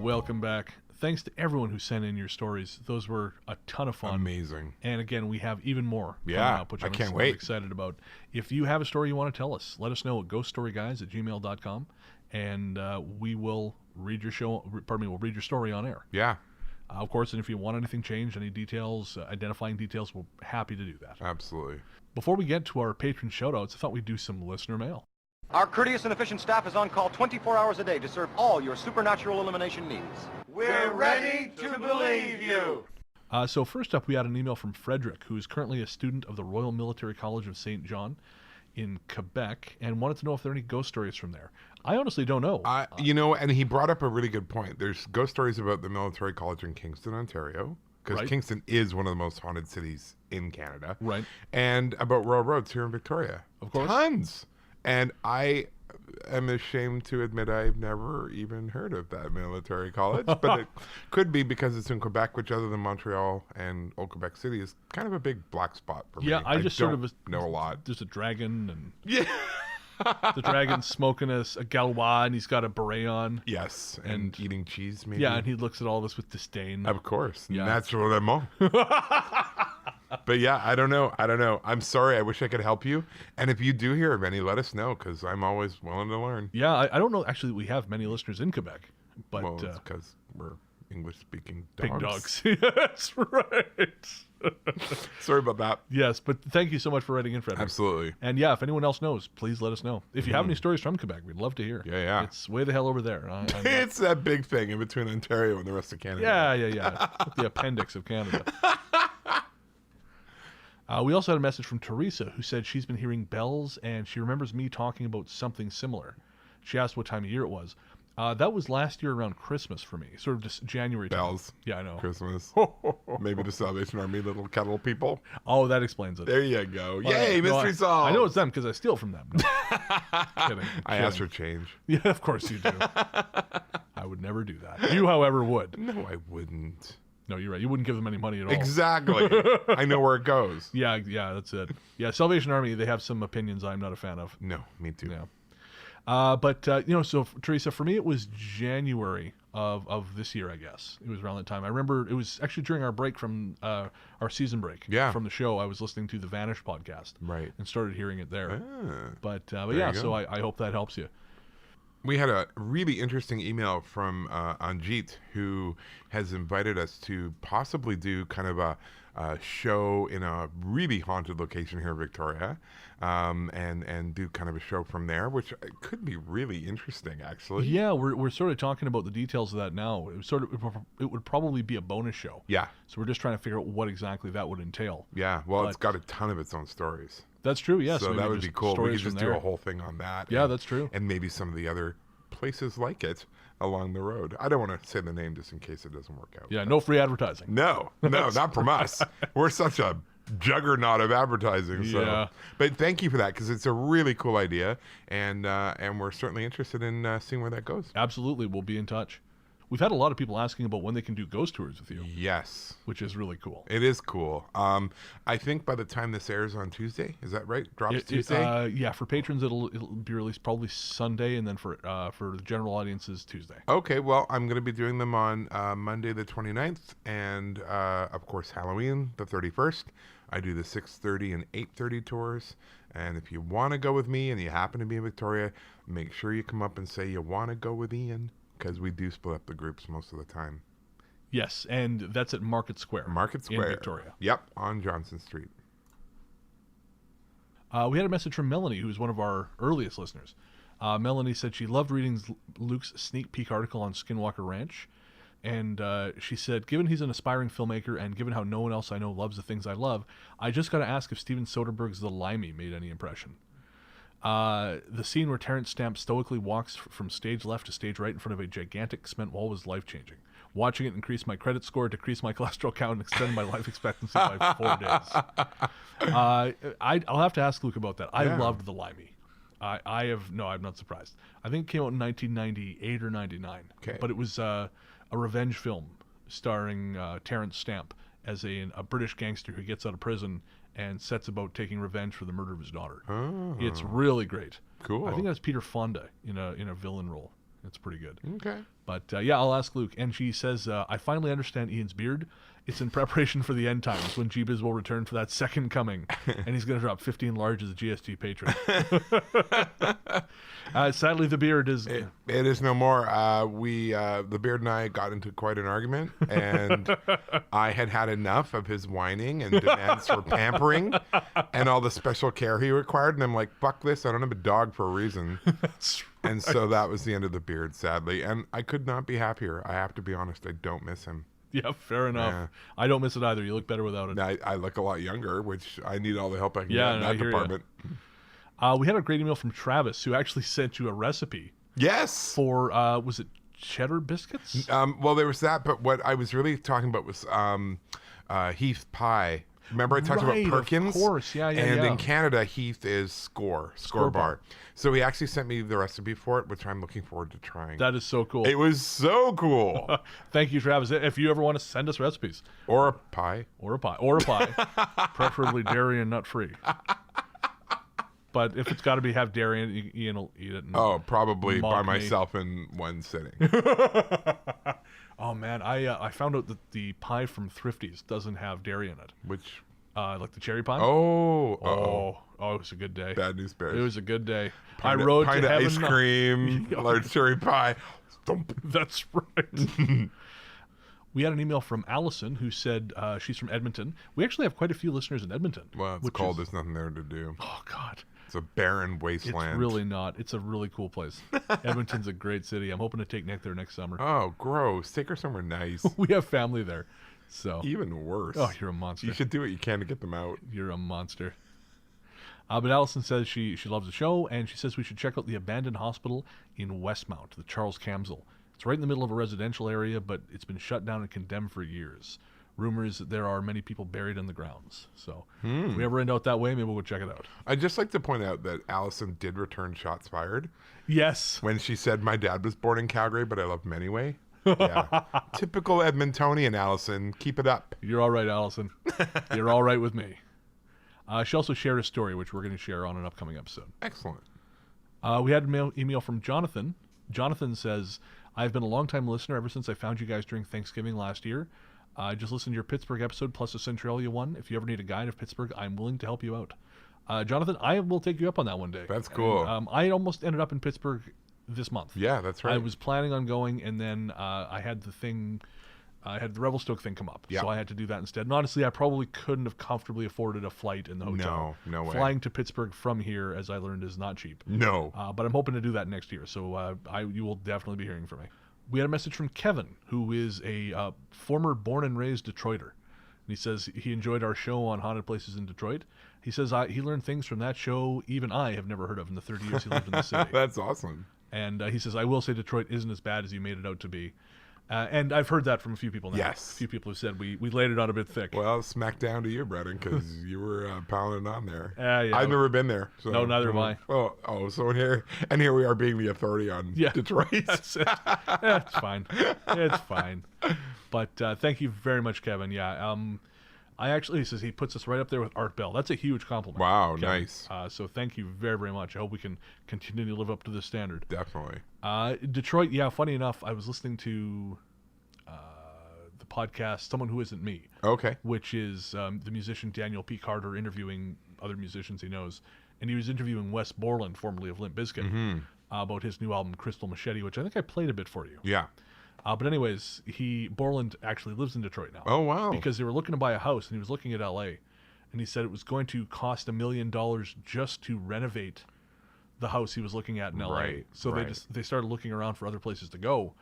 Welcome back. Thanks to everyone who sent in your stories. Those were a ton of fun. Amazing. And again, we have even more coming up, which I'm can't wait. Excited about. If you have a story you want to tell us, let us know at ghoststoryguys@gmail.com, and we will read your show. We'll read your story on air. Yeah. Of course, and if you want anything changed, any details, identifying details, we're happy to do that. Absolutely. Before we get to our patron shoutouts, I thought we'd do some listener mail. Our courteous and efficient staff is on call 24 hours a day to serve all your supernatural elimination needs. We're ready to believe you. So first up, we had an email from Frederick, who is currently a student of the Royal Military College of St. John in Quebec, and wanted to know if there are any ghost stories from there. I honestly don't know. And he brought up a really good point. There's ghost stories about the military college in Kingston, Ontario, because Right. Kingston is one of the most haunted cities in Canada. Right. And about Royal Roads here in Victoria. Of course. Tons. And I am ashamed to admit I've never even heard of that military college, but it could be because it's in Quebec, which other than Montreal and Old Quebec City is kind of a big black spot for me. Yeah, I just sort don't of know a lot. There's a dragon, and Yeah. the dragon's smoking a Galois, and he's got a beret on. Yes, and eating cheese maybe. Yeah, and he looks at all this with disdain. Of course. Yeah. Naturellement. But yeah, I don't know. I'm sorry. I wish I could help you. And if you do hear of any, let us know, because I'm always willing to learn. Yeah, I don't know. Actually, we have many listeners in Quebec, but Well, it's because we're English-speaking pig dogs. dogs. That's right. Sorry about that. Yes, but thank you so much for writing in, Frederick. Absolutely. And yeah, if anyone else knows, please let us know. If you have any stories from Quebec, we'd love to hear. Yeah. It's way the hell over there. It's that big thing in between Ontario and the rest of Canada. Yeah. The appendix of Canada. We also had a message from Teresa, who said she's been hearing bells and she remembers me talking about something similar. She asked what time of year it was. That was last year around Christmas for me, sort of just January time. Bells. Yeah, I know. Christmas. Maybe the Salvation Army little kettle people. Oh, that explains it. There you go. Well, Yay, no, mystery solved. I know it's them because I steal from them. No. Kidding. I asked for change. Yeah, of course you do. I would never do that. You, however, would. No, I wouldn't. No, you're right. You wouldn't give them any money at all. Exactly. I know where it goes. Yeah, that's it. Yeah, Salvation Army, they have some opinions I'm not a fan of. No, me too. Yeah. So Teresa, for me, it was January of this year, I guess. It was around that time. I remember it was actually during our break from our season break. Yeah. From the show, I was listening to the Vanish podcast. Right. And started hearing it there. But yeah, you so go. I hope that helps you. We had a really interesting email from Anjit, who has invited us to possibly do kind of a show in a really haunted location here in Victoria, and do kind of a show from there, which could be really interesting, actually. Yeah, we're sort of talking about the details of that now. It would probably be a bonus show. Yeah. So we're just trying to figure out what exactly that would entail. Yeah. Well, it's But- got a ton of its own stories. That's true. Yeah. So maybe that would just be cool. We stories could just from do there. a whole thing on that. Yeah, and- that's true. And maybe some of the other places like it along the road. I don't want to say the name just in case it doesn't work out. Yeah. No free advertising. No, not from us. We're such a juggernaut of advertising. So. Yeah. But thank you for that, because it's a really cool idea, and we're certainly interested in seeing where that goes. Absolutely. We'll be in touch. We've had a lot of people asking about when they can do ghost tours with you, Yes. which is really cool. It is cool. I think by the time this airs on Tuesday, is that right? Drops Tuesday? Yeah, for patrons it'll be released probably Sunday, and then for the general audiences Tuesday. Okay, well, I'm going to be doing them on Monday the 29th, and of course Halloween the 31st. I do the 6:30 and 8:30 tours, and if you want to go with me and you happen to be in Victoria, make sure you come up and say you want to go with Ian, because we do split up the groups most of the time. Yes, and that's at Market Square. Market Square. In Victoria. Yep, on Johnson Street. We had a message from Melanie, who is one of our earliest listeners. Melanie said she loved reading Luke's sneak peek article on Skinwalker Ranch. And she said, given he's an aspiring filmmaker and given how no one else I know loves the things I love, I just got to ask if Steven Soderbergh's The Limey made any impression. The scene where Terrence Stamp stoically walks from stage left to stage right in front of a gigantic cement wall was life-changing. Watching it increased my credit score, decreased my cholesterol count, and extended my life expectancy by 4 days. I'll have to ask Luke about that. I loved The Limey. I'm not surprised. I think it came out in 1998 or 99. Okay. But it was a revenge film starring Terrence Stamp as a British gangster who gets out of prison and sets about taking revenge for the murder of his daughter. Oh. It's really great. Cool. I think that's Peter Fonda in a villain role. It's pretty good. Okay. But yeah, I'll ask Luke. And she says, I finally understand Ian's beard. It's in preparation for the end times when Gibbs will return for that second coming. And he's going to drop 15 large as a GST patron. Sadly, the beard is... It is no more. The beard and I got into quite an argument. And I had enough of his whining and demands for pampering and all the special care he required. And I'm like, fuck this. I don't have a dog for a reason. That's right. And so that was the end of the beard, sadly. And I could not be happier. I have to be honest. I don't miss him. Yeah, fair enough. Yeah. I don't miss it either. You look better without it. I look a lot younger, which I need all the help I can get in I that hear department. We had a great email from Travis, who actually sent you a recipe Yes. for, was it cheddar biscuits? Well, there was that, but what I was really talking about was Heath pie. Remember I talked Right, about Perkins? of course. Yeah, And yeah. in Canada, Heath is Score bar. So he actually sent me the recipe for it, which I'm looking forward to trying. That is so cool. It was so cool. Thank you, Travis. If you ever want to send us recipes. Or a pie. Or a pie. Preferably dairy and nut-free. But if it's got to have dairy in it, Ian will eat it. And Probably by mock me. myself in one sitting. Oh, man. I found out that the pie from Thrifty's doesn't have dairy in it. Which... like the cherry pie. Oh, it was a good day. bad news bears. It was a good day. Pint I rode pint to of heaven. ice cream, large cherry pie. Thump. That's right. We had an email from Allison who said she's from Edmonton. We actually have quite a few listeners in Edmonton. Well, it's cold. There's nothing there to do. Oh, God. It's a barren wasteland. It's really not. It's a really cool place. Edmonton's a great city. I'm hoping to take Nick there next summer. Oh, gross. Take her somewhere nice. We have family there. So. Even worse. Oh, you're a monster. You should do what you can to get them out. You're a monster. But Allison says she loves the show, and she says we should check out the abandoned hospital in Westmount, the Charles Camsell. It's right in the middle of a residential area, but it's been shut down and condemned for years. Rumors that there are many people buried in the grounds. So if we ever end out that way, maybe we'll check it out. I'd just like to point out that Allison did return shots fired Yes. when she said my dad was born in Calgary, but I love him anyway. Yeah. Typical Edmontonian, Allison. Keep it up. You're all right, Allison. You're all right with me. She also shared a story, which we're going to share on an upcoming episode. Excellent. We had an email from Jonathan. Jonathan says, I've been a long-time listener ever since I found you guys during Thanksgiving last year. I just listened to your Pittsburgh episode plus the Centralia one. If you ever need a guide of Pittsburgh, I'm willing to help you out. Jonathan, I will take you up on that one day. That's cool. And, I almost ended up in Pittsburgh this month. Yeah, that's right. I was planning on going, and then I had the Revelstoke thing come up. Yeah. So I had to do that instead. And honestly, I probably couldn't have comfortably afforded a flight in the hotel. No way. Flying to Pittsburgh from here, as I learned, is not cheap. No. But I'm hoping to do that next year. So you will definitely be hearing from me. We had a message from Kevin, who is a former born and raised Detroiter. And he says he enjoyed our show on haunted places in Detroit. He says he learned things from that show even I have never heard of in the 30 years he lived in the city. That's awesome. And he says, I will say Detroit isn't as bad as you made it out to be. And I've heard that from a few people now. Yes. A few people have said we laid it on a bit thick. Well, smack down to you, Brennan, because you were pounding on there. Yeah. I've never been there. So, No, neither have I. Oh, so here we are being the authority on Detroit. That's it. Yeah, it's fine. It's fine. But thank you very much, Kevin. Yeah. He says he puts us right up there with Art Bell. That's a huge compliment. Wow, Kevin. nice. So thank you very, very much. I hope we can continue to live up to this standard. Definitely. Detroit, yeah, funny enough, I was listening to the podcast Someone Who Isn't Me. Okay. Which is the musician Daniel P. Carter interviewing other musicians he knows. And he was interviewing Wes Borland, formerly of Limp Bizkit, about his new album Crystal Machete, which I think I played a bit for you. Yeah. But anyways, Borland actually lives in Detroit now. Oh, wow. Because they were looking to buy a house, and he was looking at L.A., and he said it was going to cost $1 million just to renovate the house he was looking at in L.A. Right, So right. they started looking around for other places to go,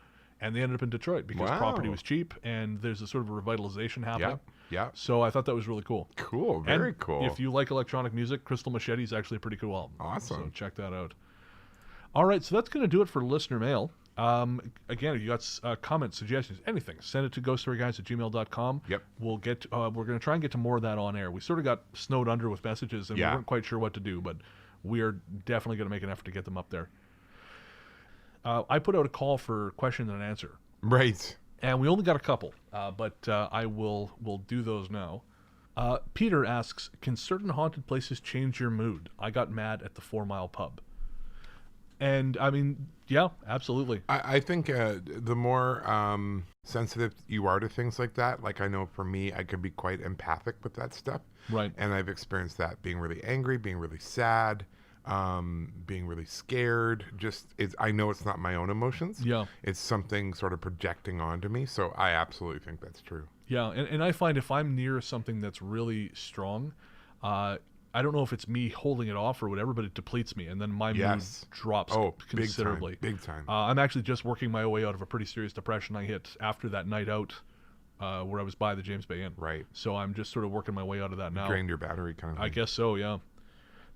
and they ended up in Detroit because property was cheap, and there's a sort of a revitalization happening. Yeah. So I thought that was really cool. Cool. Very cool. If you like electronic music, Crystal Machete is actually a pretty cool album. Awesome. So check that out. All right, so that's going to do it for listener mail. Again, if you got comments, suggestions, anything, send it to ghoststoryguys@gmail.com. Yep. We're going to try and get to more of that on air. We sort of got snowed under with messages, and we weren't quite sure what to do, but we are definitely going to make an effort to get them up there. I put out a call for question and answer. Right. And we only got a couple, but we'll do those now. Peter asks, can certain haunted places change your mood? I got mad at the 4 Mile Pub. And I mean, yeah, absolutely. I think the more sensitive you are to things like that, like I know for me, I can be quite empathic with that stuff. Right. And I've experienced that, being really angry, being really sad, being really scared. I know it's not my own emotions. Yeah. It's something sort of projecting onto me. So I absolutely think that's true. Yeah, and I find if I'm near something that's really strong, I don't know if it's me holding it off or whatever, but it depletes me, and then my mood drops considerably. Big time. I'm actually just working my way out of a pretty serious depression I hit after that night out where I was by the James Bay Inn. Right. So I'm just sort of working my way out of that now. Drained your battery kind of thing. I guess so, yeah.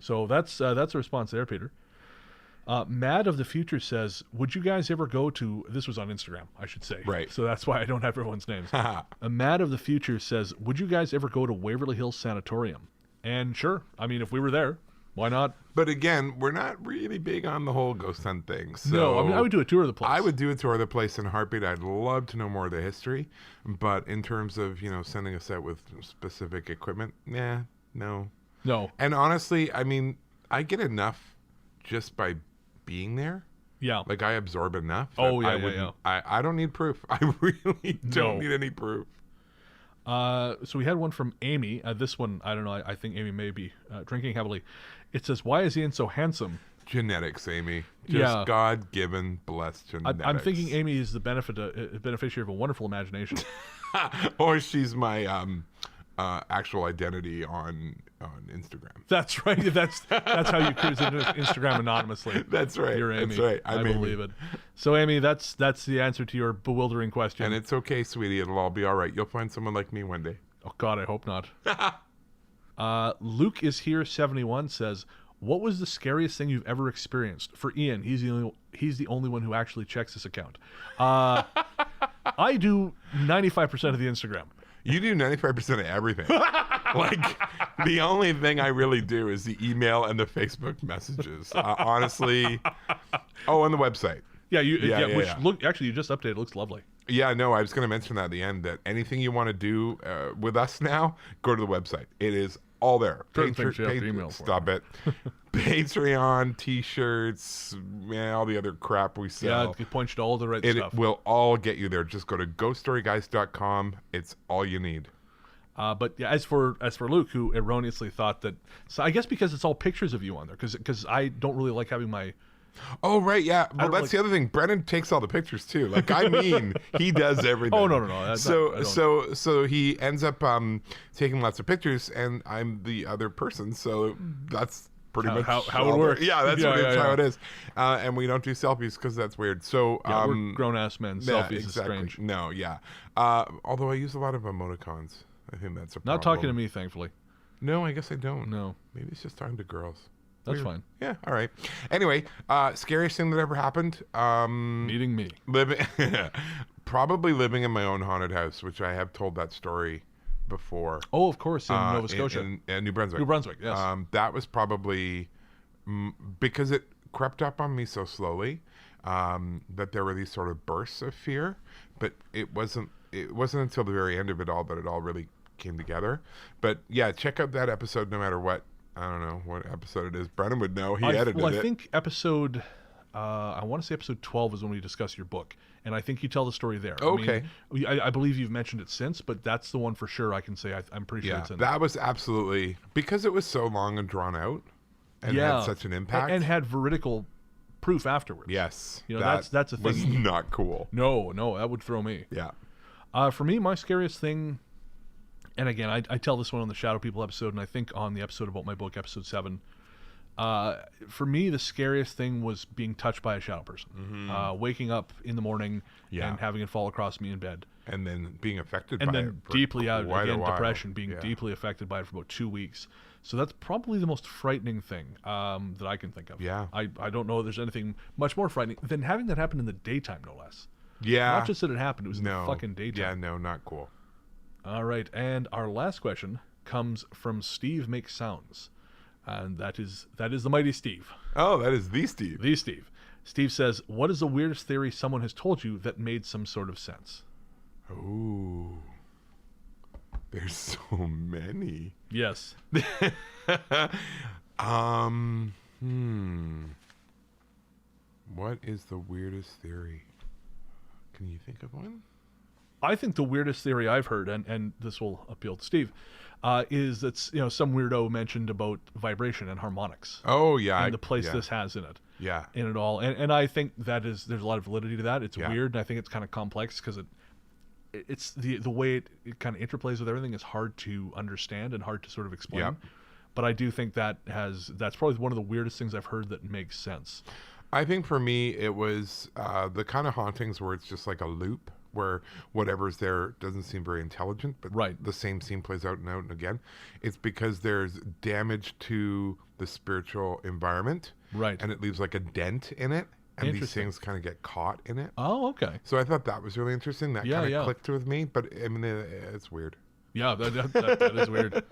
So that's a response there, Peter. Mad of the Future says, would you guys ever go to, this was on Instagram, I should say. Right. So that's why I don't have everyone's names. Mad of the Future says, would you guys ever go to Waverly Hills Sanatorium? And sure, I mean, if we were there, why not? But again, we're not really big on the whole ghost hunt thing. So no, I mean, I would do a tour of the place. I would do a tour of the place in a heartbeat. I'd love to know more of the history. But in terms of, sending us out with specific equipment, no. No. And honestly, I mean, I get enough just by being there. Yeah. Like, I absorb enough. Oh, yeah, yeah. I don't need proof. I really don't need any proof. So we had one from Amy. This one, I don't know. I think Amy may be drinking heavily. It says, why is Ian so handsome? Genetics, Amy. Just God-given, blessed genetics. I'm thinking Amy is the beneficiary of a wonderful imagination. Or she's my actual identity on Instagram. That's right. That's how you cruise into Instagram anonymously. That's right. You're Amy. That's right. I believe it. So, Amy, that's the answer to your bewildering question. And it's okay, sweetie. It'll all be all right. You'll find someone like me one day. Oh, God, I hope not. Luke is here. 71 says, what was the scariest thing you've ever experienced? For Ian, he's the only one who actually checks this account. I do 95% of the Instagram. You do 95% of everything. Like, the only thing I really do is the email and the Facebook messages. Honestly. Oh, and the website. Yeah, look, actually, you just updated. It looks lovely. Yeah, no, I was going to mention that at the end, that anything you want to do with us now, go to the website. It is all there. Stop it. Patreon, T-shirts, all the other crap we sell. Yeah, it points you to all the right stuff. It will all get you there. Just go to ghoststoryguys.com. It's all you need. But yeah, as for Luke, who erroneously thought that, so I guess because it's all pictures of you on there, because I don't really like having my. Oh right, yeah. Well, that's the other thing. Brennan takes all the pictures too. Like, I mean, he does everything. Oh no. So he ends up taking lots of pictures, and I'm the other person. So that's pretty much how it works. Yeah, that's how it is. And we don't do selfies because that's weird. So we're grown ass men. Selfies is strange. No, yeah. Although I use a lot of emoticons. I think that's a problem. Not talking to me, thankfully. No, I guess I don't. No. Maybe it's just talking to girls. That's fine. Yeah, all right. Anyway, scariest thing that ever happened? Meeting me. Probably living in my own haunted house, which I have told that story before. Oh, of course, in Nova Scotia. In New Brunswick. New Brunswick, yes. That was probably because it crept up on me so slowly that there were these sort of bursts of fear, but it wasn't until the very end of it all that it all really came together. But yeah, check out that episode no matter what. I don't know what episode it is. Brennan would know. He edited it. I think episode, I want to say episode 12 is when we discuss your book. And I think you tell the story there. Okay. I believe you've mentioned it since, but that's the one for sure I can say I'm pretty sure it's in there. That was absolutely, because it was so long and drawn out and had such an impact. And had veridical proof afterwards. Yes. That's a thing. Was not cool. No, that would throw me. Yeah. For me, my scariest thing, and again, I tell this one on the Shadow People episode, and I think on the episode about my book, episode 7. For me, the scariest thing was being touched by a shadow person. Mm-hmm. Waking up in the morning and having it fall across me in bed. And then being affected by it. And then deeply out, again, depression, being Yeah. deeply affected by it for about 2 weeks. So that's probably the most frightening thing that I can think of. Yeah. I don't know if there's anything much more frightening than having that happen in the daytime, no less. Yeah. Not just that it happened, it was in the fucking daytime. Yeah, no, not cool. All right, and our last question comes from Steve Makes Sounds. And that is the mighty Steve. Oh, that is the Steve. The Steve. Steve says, what is the weirdest theory someone has told you that made some sort of sense? Ooh. There's so many. Yes. What is the weirdest theory? Can you think of one? I think the weirdest theory I've heard, and this will appeal to Steve, is that some weirdo mentioned about vibration and harmonics. Oh yeah, and the place this has in it. Yeah, in it all, and I think there's a lot of validity to that. It's weird, and I think it's kind of complex because it's the way it kind of interplays with everything is hard to understand and hard to sort of explain. Yep. But I do think that's probably one of the weirdest things I've heard that makes sense. I think for me it was the kind of hauntings where it's just like a loop, where whatever's there doesn't seem very intelligent, but the same scene plays out and again. It's because there's damage to the spiritual environment, right? And it leaves like a dent in it, and these things kind of get caught in it. Oh, okay. So I thought that was really interesting. That kind of clicked with me, but I mean, it's weird. Yeah, that is weird.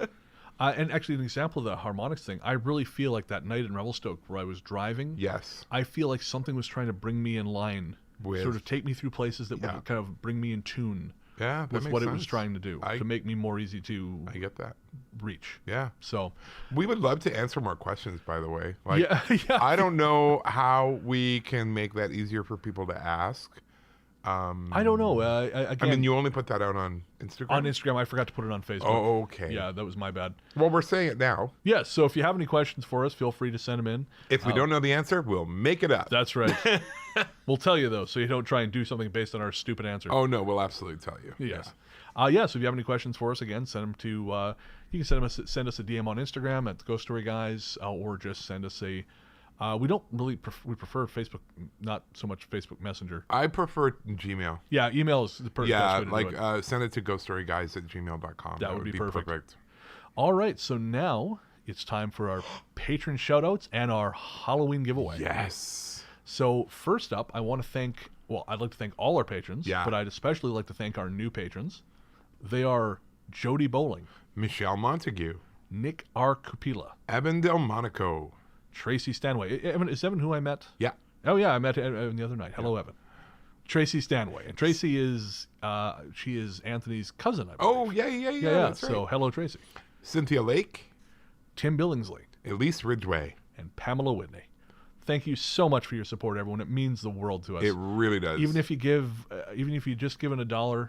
And actually, an example of the harmonics thing, I really feel like that night in Revelstoke where I was driving. Yes. I feel like something was trying to bring me in line, sort of take me through places that would kind of bring me in tune. Yeah, with what it was trying to do to make me more easy to. I get that. Reach. Yeah. So we would love to answer more questions, by the way. Like, I don't know how we can make that easier for people to ask. I don't know. Again, I mean, you only put that out on Instagram? On Instagram. I forgot to put it on Facebook. Oh, okay. Yeah, that was my bad. Well, we're saying it now. Yes, so if you have any questions for us, feel free to send them in. If we don't know the answer, we'll make it up. That's right. We'll tell you, though, so you don't try and do something based on our stupid answer. Oh, no, we'll absolutely tell you. Yes. So if you have any questions for us, again, send them to, you can send us a DM on Instagram at the Ghost Story Guys, or just send us a, we don't really, we prefer Facebook, not so much Facebook Messenger. I prefer Gmail. Yeah, email is the perfect best way to do it. Send it to ghoststoryguys@gmail.com. That would be perfect. All right, so now it's time for our patron shoutouts and our Halloween giveaway. Yes. So first up, I want to thank, I'd like to thank all our patrons, but I'd especially like to thank our new patrons. They are Jody Bowling, Michelle Montague, Nick R. Cupila, Evan Del Monaco, Tracy Stanway. Is Evan who I met? Yeah. Oh, yeah, I met Evan the other night. Hello, Evan. Tracy Stanway. And Tracy is, she is Anthony's cousin, I believe. Oh, yeah. That's right. So, hello, Tracy. Cynthia Lake, Tim Billingsley, Elise Ridgway, and Pamela Whitney. Thank you so much for your support, everyone. It means the world to us. It really does. Even if you just given $1,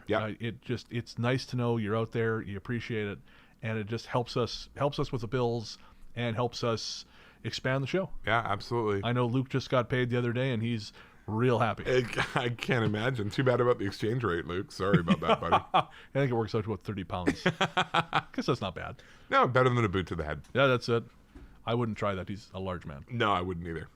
it's nice to know you're out there, you appreciate it, and it just helps us with the bills and helps us expand the show. Yeah, absolutely. I know Luke just got paid the other day, and he's real happy. I can't imagine. Too bad about the exchange rate, Luke. Sorry about that, buddy. I think it works out to about 30 pounds. Guess that's not bad. No, better than a boot to the head. Yeah, that's it. I wouldn't try that. He's a large man. No, I wouldn't either.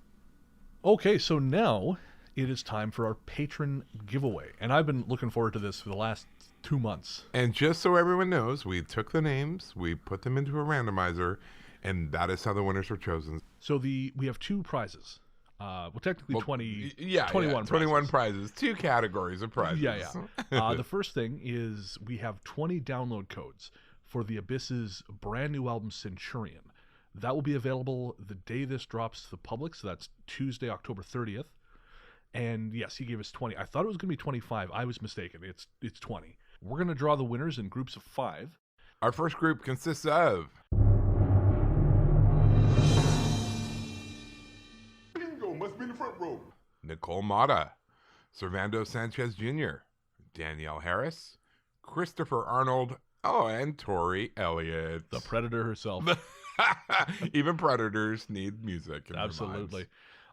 Okay, so now it is time for our patron giveaway. And I've been looking forward to this for the last 2 months. And just so everyone knows, we took the names, we put them into a randomizer, and that is how the winners were chosen. So we have 2 prizes. Technically 21 prizes. 21 prizes. 2 categories of prizes. Yeah. The first thing is we have 20 download codes for the Abyss's brand new album, Centurion. That will be available the day this drops to the public, so that's Tuesday, October 30th. And yes, he gave us 20. I thought it was going to be 25. I was mistaken. It's 20. We're going to draw the winners in groups of 5. Our first group consists of... Bingo must be in the front row. Nicole Mata, Servando Sanchez Jr., Danielle Harris, Christopher Arnold, and Tori Elliott. The Predator herself. Even predators need music. Absolutely.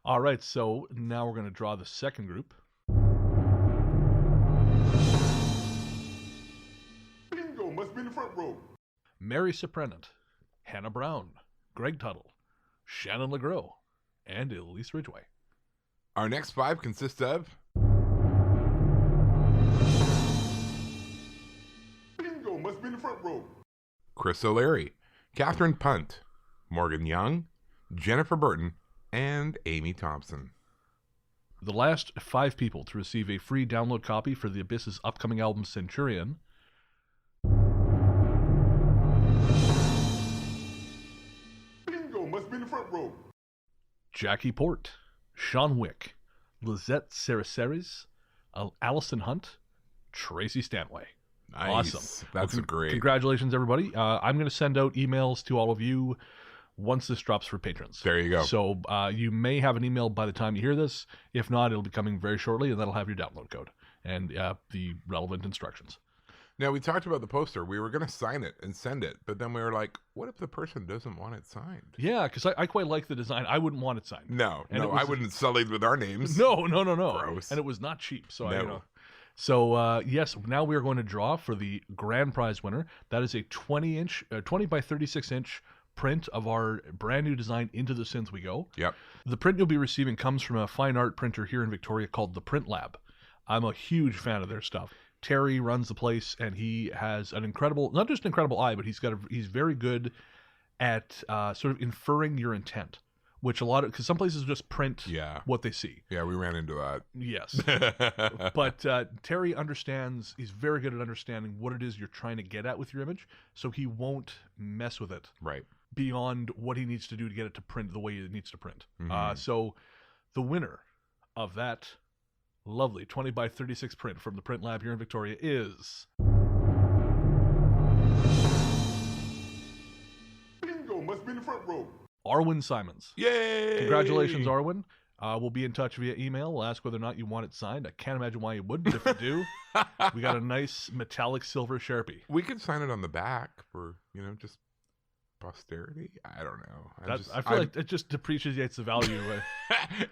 All right, so now we're going to draw the second group. Bingo must be in the front row. Mary Soprenant, Hannah Brown, Greg Tuttle, Shannon LeGros, and Elise Ridgway. Our next 5 consist of... Bingo must be in the front row. Chris O'Leary, Catherine Punt, Morgan Young, Jennifer Burton, and Amy Thompson. The last 5 people to receive a free download copy for the Abyss's upcoming album, Centurion. Bingo must be in the front row. Jackie Port, Sean Wick, Lizette Saraceres, Allison Hunt, Tracy Stanway. Nice. Awesome. That's great. Congratulations, everybody. I'm going to send out emails to all of you once this drops for patrons. There you go. So you may have an email by the time you hear this. If not, it'll be coming very shortly, and that'll have your download code and the relevant instructions. Now, we talked about the poster. We were going to sign it and send it, but then we were like, what if the person doesn't want it signed? Yeah, because I quite like the design. I wouldn't want it signed. No, And no, it was- I wouldn't sullied with our names. No. Gross. And it was not cheap. So No. Yes, now we are going to draw for the grand prize winner. That is a 20 by 36 inch print of our brand new design, Into the Synth We Go. Yep. The print you'll be receiving comes from a fine art printer here in Victoria called the Print Lab. I'm a huge fan of their stuff. Terry runs the place, and he has an incredible, not just an incredible eye, but he's very good at sort of inferring your intent, which because some places just print what they see. Yeah, we ran into that. Yes. But Terry understands, he's very good at understanding what it is you're trying to get at with your image, so he won't mess with it Right. beyond what he needs to do to get it to print the way it needs to print. Mhm. So the winner of that lovely 20 by 36 print from the Print Lab here in Victoria is... Bingo must be in the front row. Arwin Simons. Yay! Congratulations, Arwin. We'll be in touch via email. We'll ask whether or not you want it signed. I can't imagine why you wouldn't if you do. We got a nice metallic silver Sharpie. We could sign it on the back for, just posterity. I don't know. I feel like it just depreciates the value.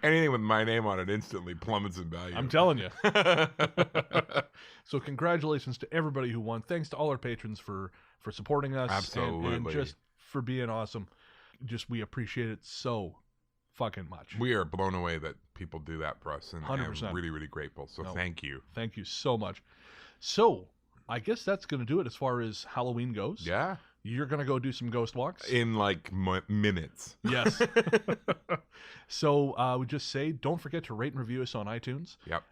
Anything with my name on it instantly plummets in value. I'm telling you. So congratulations to everybody who won. Thanks to all our patrons for supporting us. Absolutely. And just for being awesome. We appreciate it so fucking much. We are blown away that people do that for us, and 100%. really, really grateful. So thank you. Thank you so much. So I guess that's going to do it as far as Halloween goes. Yeah. You're going to go do some ghost walks? In like minutes. Yes. So I would just say, don't forget to rate and review us on iTunes. Yep.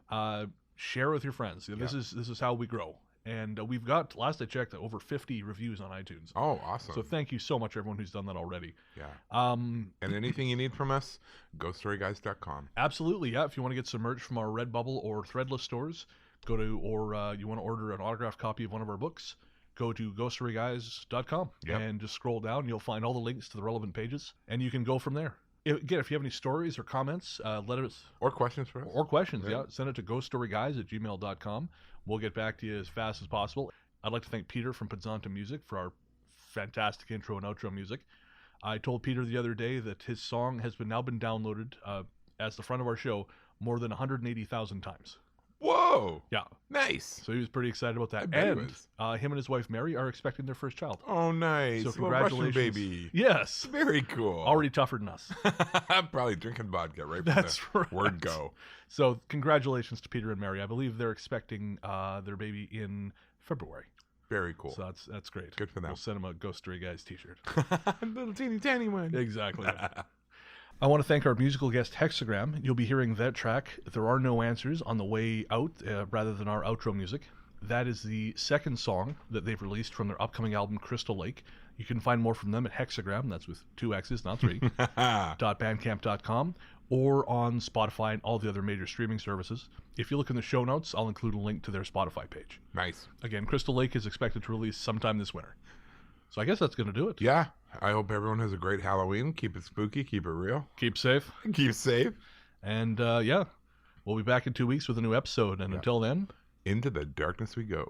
Share with your friends. This is how we grow. And we've got, last I checked, over 50 reviews on iTunes. Oh, awesome. So thank you so much, everyone who's done that already. Yeah. And anything you need from us, GhostStoryGuys.com. Absolutely, yeah. If you want to get some merch from our Redbubble or Threadless stores, you want to order an autographed copy of one of our books, go to GhostStoryGuys.com and just scroll down. You'll find all the links to the relevant pages, and you can go from there. Again, if you have any stories or comments, let us... Or questions for us. Or questions, send it to ghoststoryguys@gmail.com. We'll get back to you as fast as possible. I'd like to thank Peter from Podzontommusic for our fantastic intro and outro music. I told Peter the other day that his song has now been downloaded as the front of our show more than 180,000 times. Whoa! Yeah. Nice. So he was pretty excited about that. I bet he And was. him and his wife Mary are expecting their first child. Oh, nice. So Little Russian congratulations. baby. Yes. Very cool. Already tougher than us. I'm probably drinking vodka right from That's the right. word go. So congratulations to Peter and Mary. I believe they're expecting their baby in February. Very cool. So that's great. Good for them. We'll send them a Ghost Story Guys t-shirt. Little teeny tiny one. Exactly. I want to thank our musical guest Hexagram. You'll be hearing that track, There Are No Answers, on the way out rather than our outro music. That is the second song that they've released from their upcoming album Crystal Lake. You can find more from them at Hexagram, that's with 2 X's, not 3, .bandcamp.com, or on Spotify and all the other major streaming services. If you look in the show notes, I'll include a link to their Spotify page. Nice. Again, Crystal Lake is expected to release sometime this winter. So I guess that's going to do it. Yeah. I hope everyone has a great Halloween. Keep it spooky. Keep it real. Keep safe. Keep safe. And we'll be back in 2 weeks with a new episode. And until then, into the darkness we go.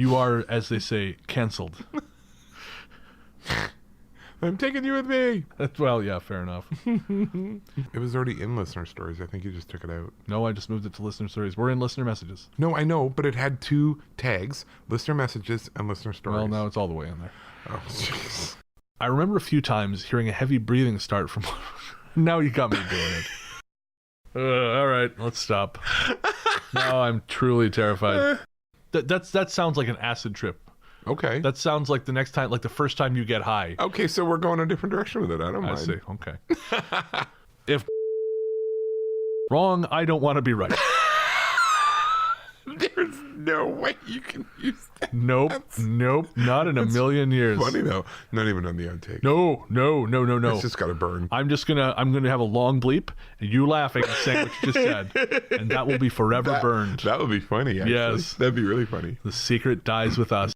You are, as they say, canceled. I'm taking you with me. Well, yeah, fair enough. It was already in listener stories. I think you just took it out. No, I just moved it to listener stories. We're in listener messages. No, I know, but it had 2 tags, listener messages and listener stories. Well, now it's all the way in there. Oh, jeez. I remember a few times hearing a heavy breathing start from... Now you got me doing it. All right, let's stop. Now I'm truly terrified. That sounds like an acid trip. Okay. That sounds like the next time, like the first time you get high. Okay, so we're going a different direction with it. I don't mind. I see. Okay. If wrong, I don't want to be right. There's no way you can use that. Nope. Not in a million years. Funny though. Not even on the outtake. No. It's just got to burn. I'm gonna have a long bleep and you laughing and saying what you just said, and that will be forever burned. That would be funny. Actually. Yes, that'd be really funny. The secret dies with us.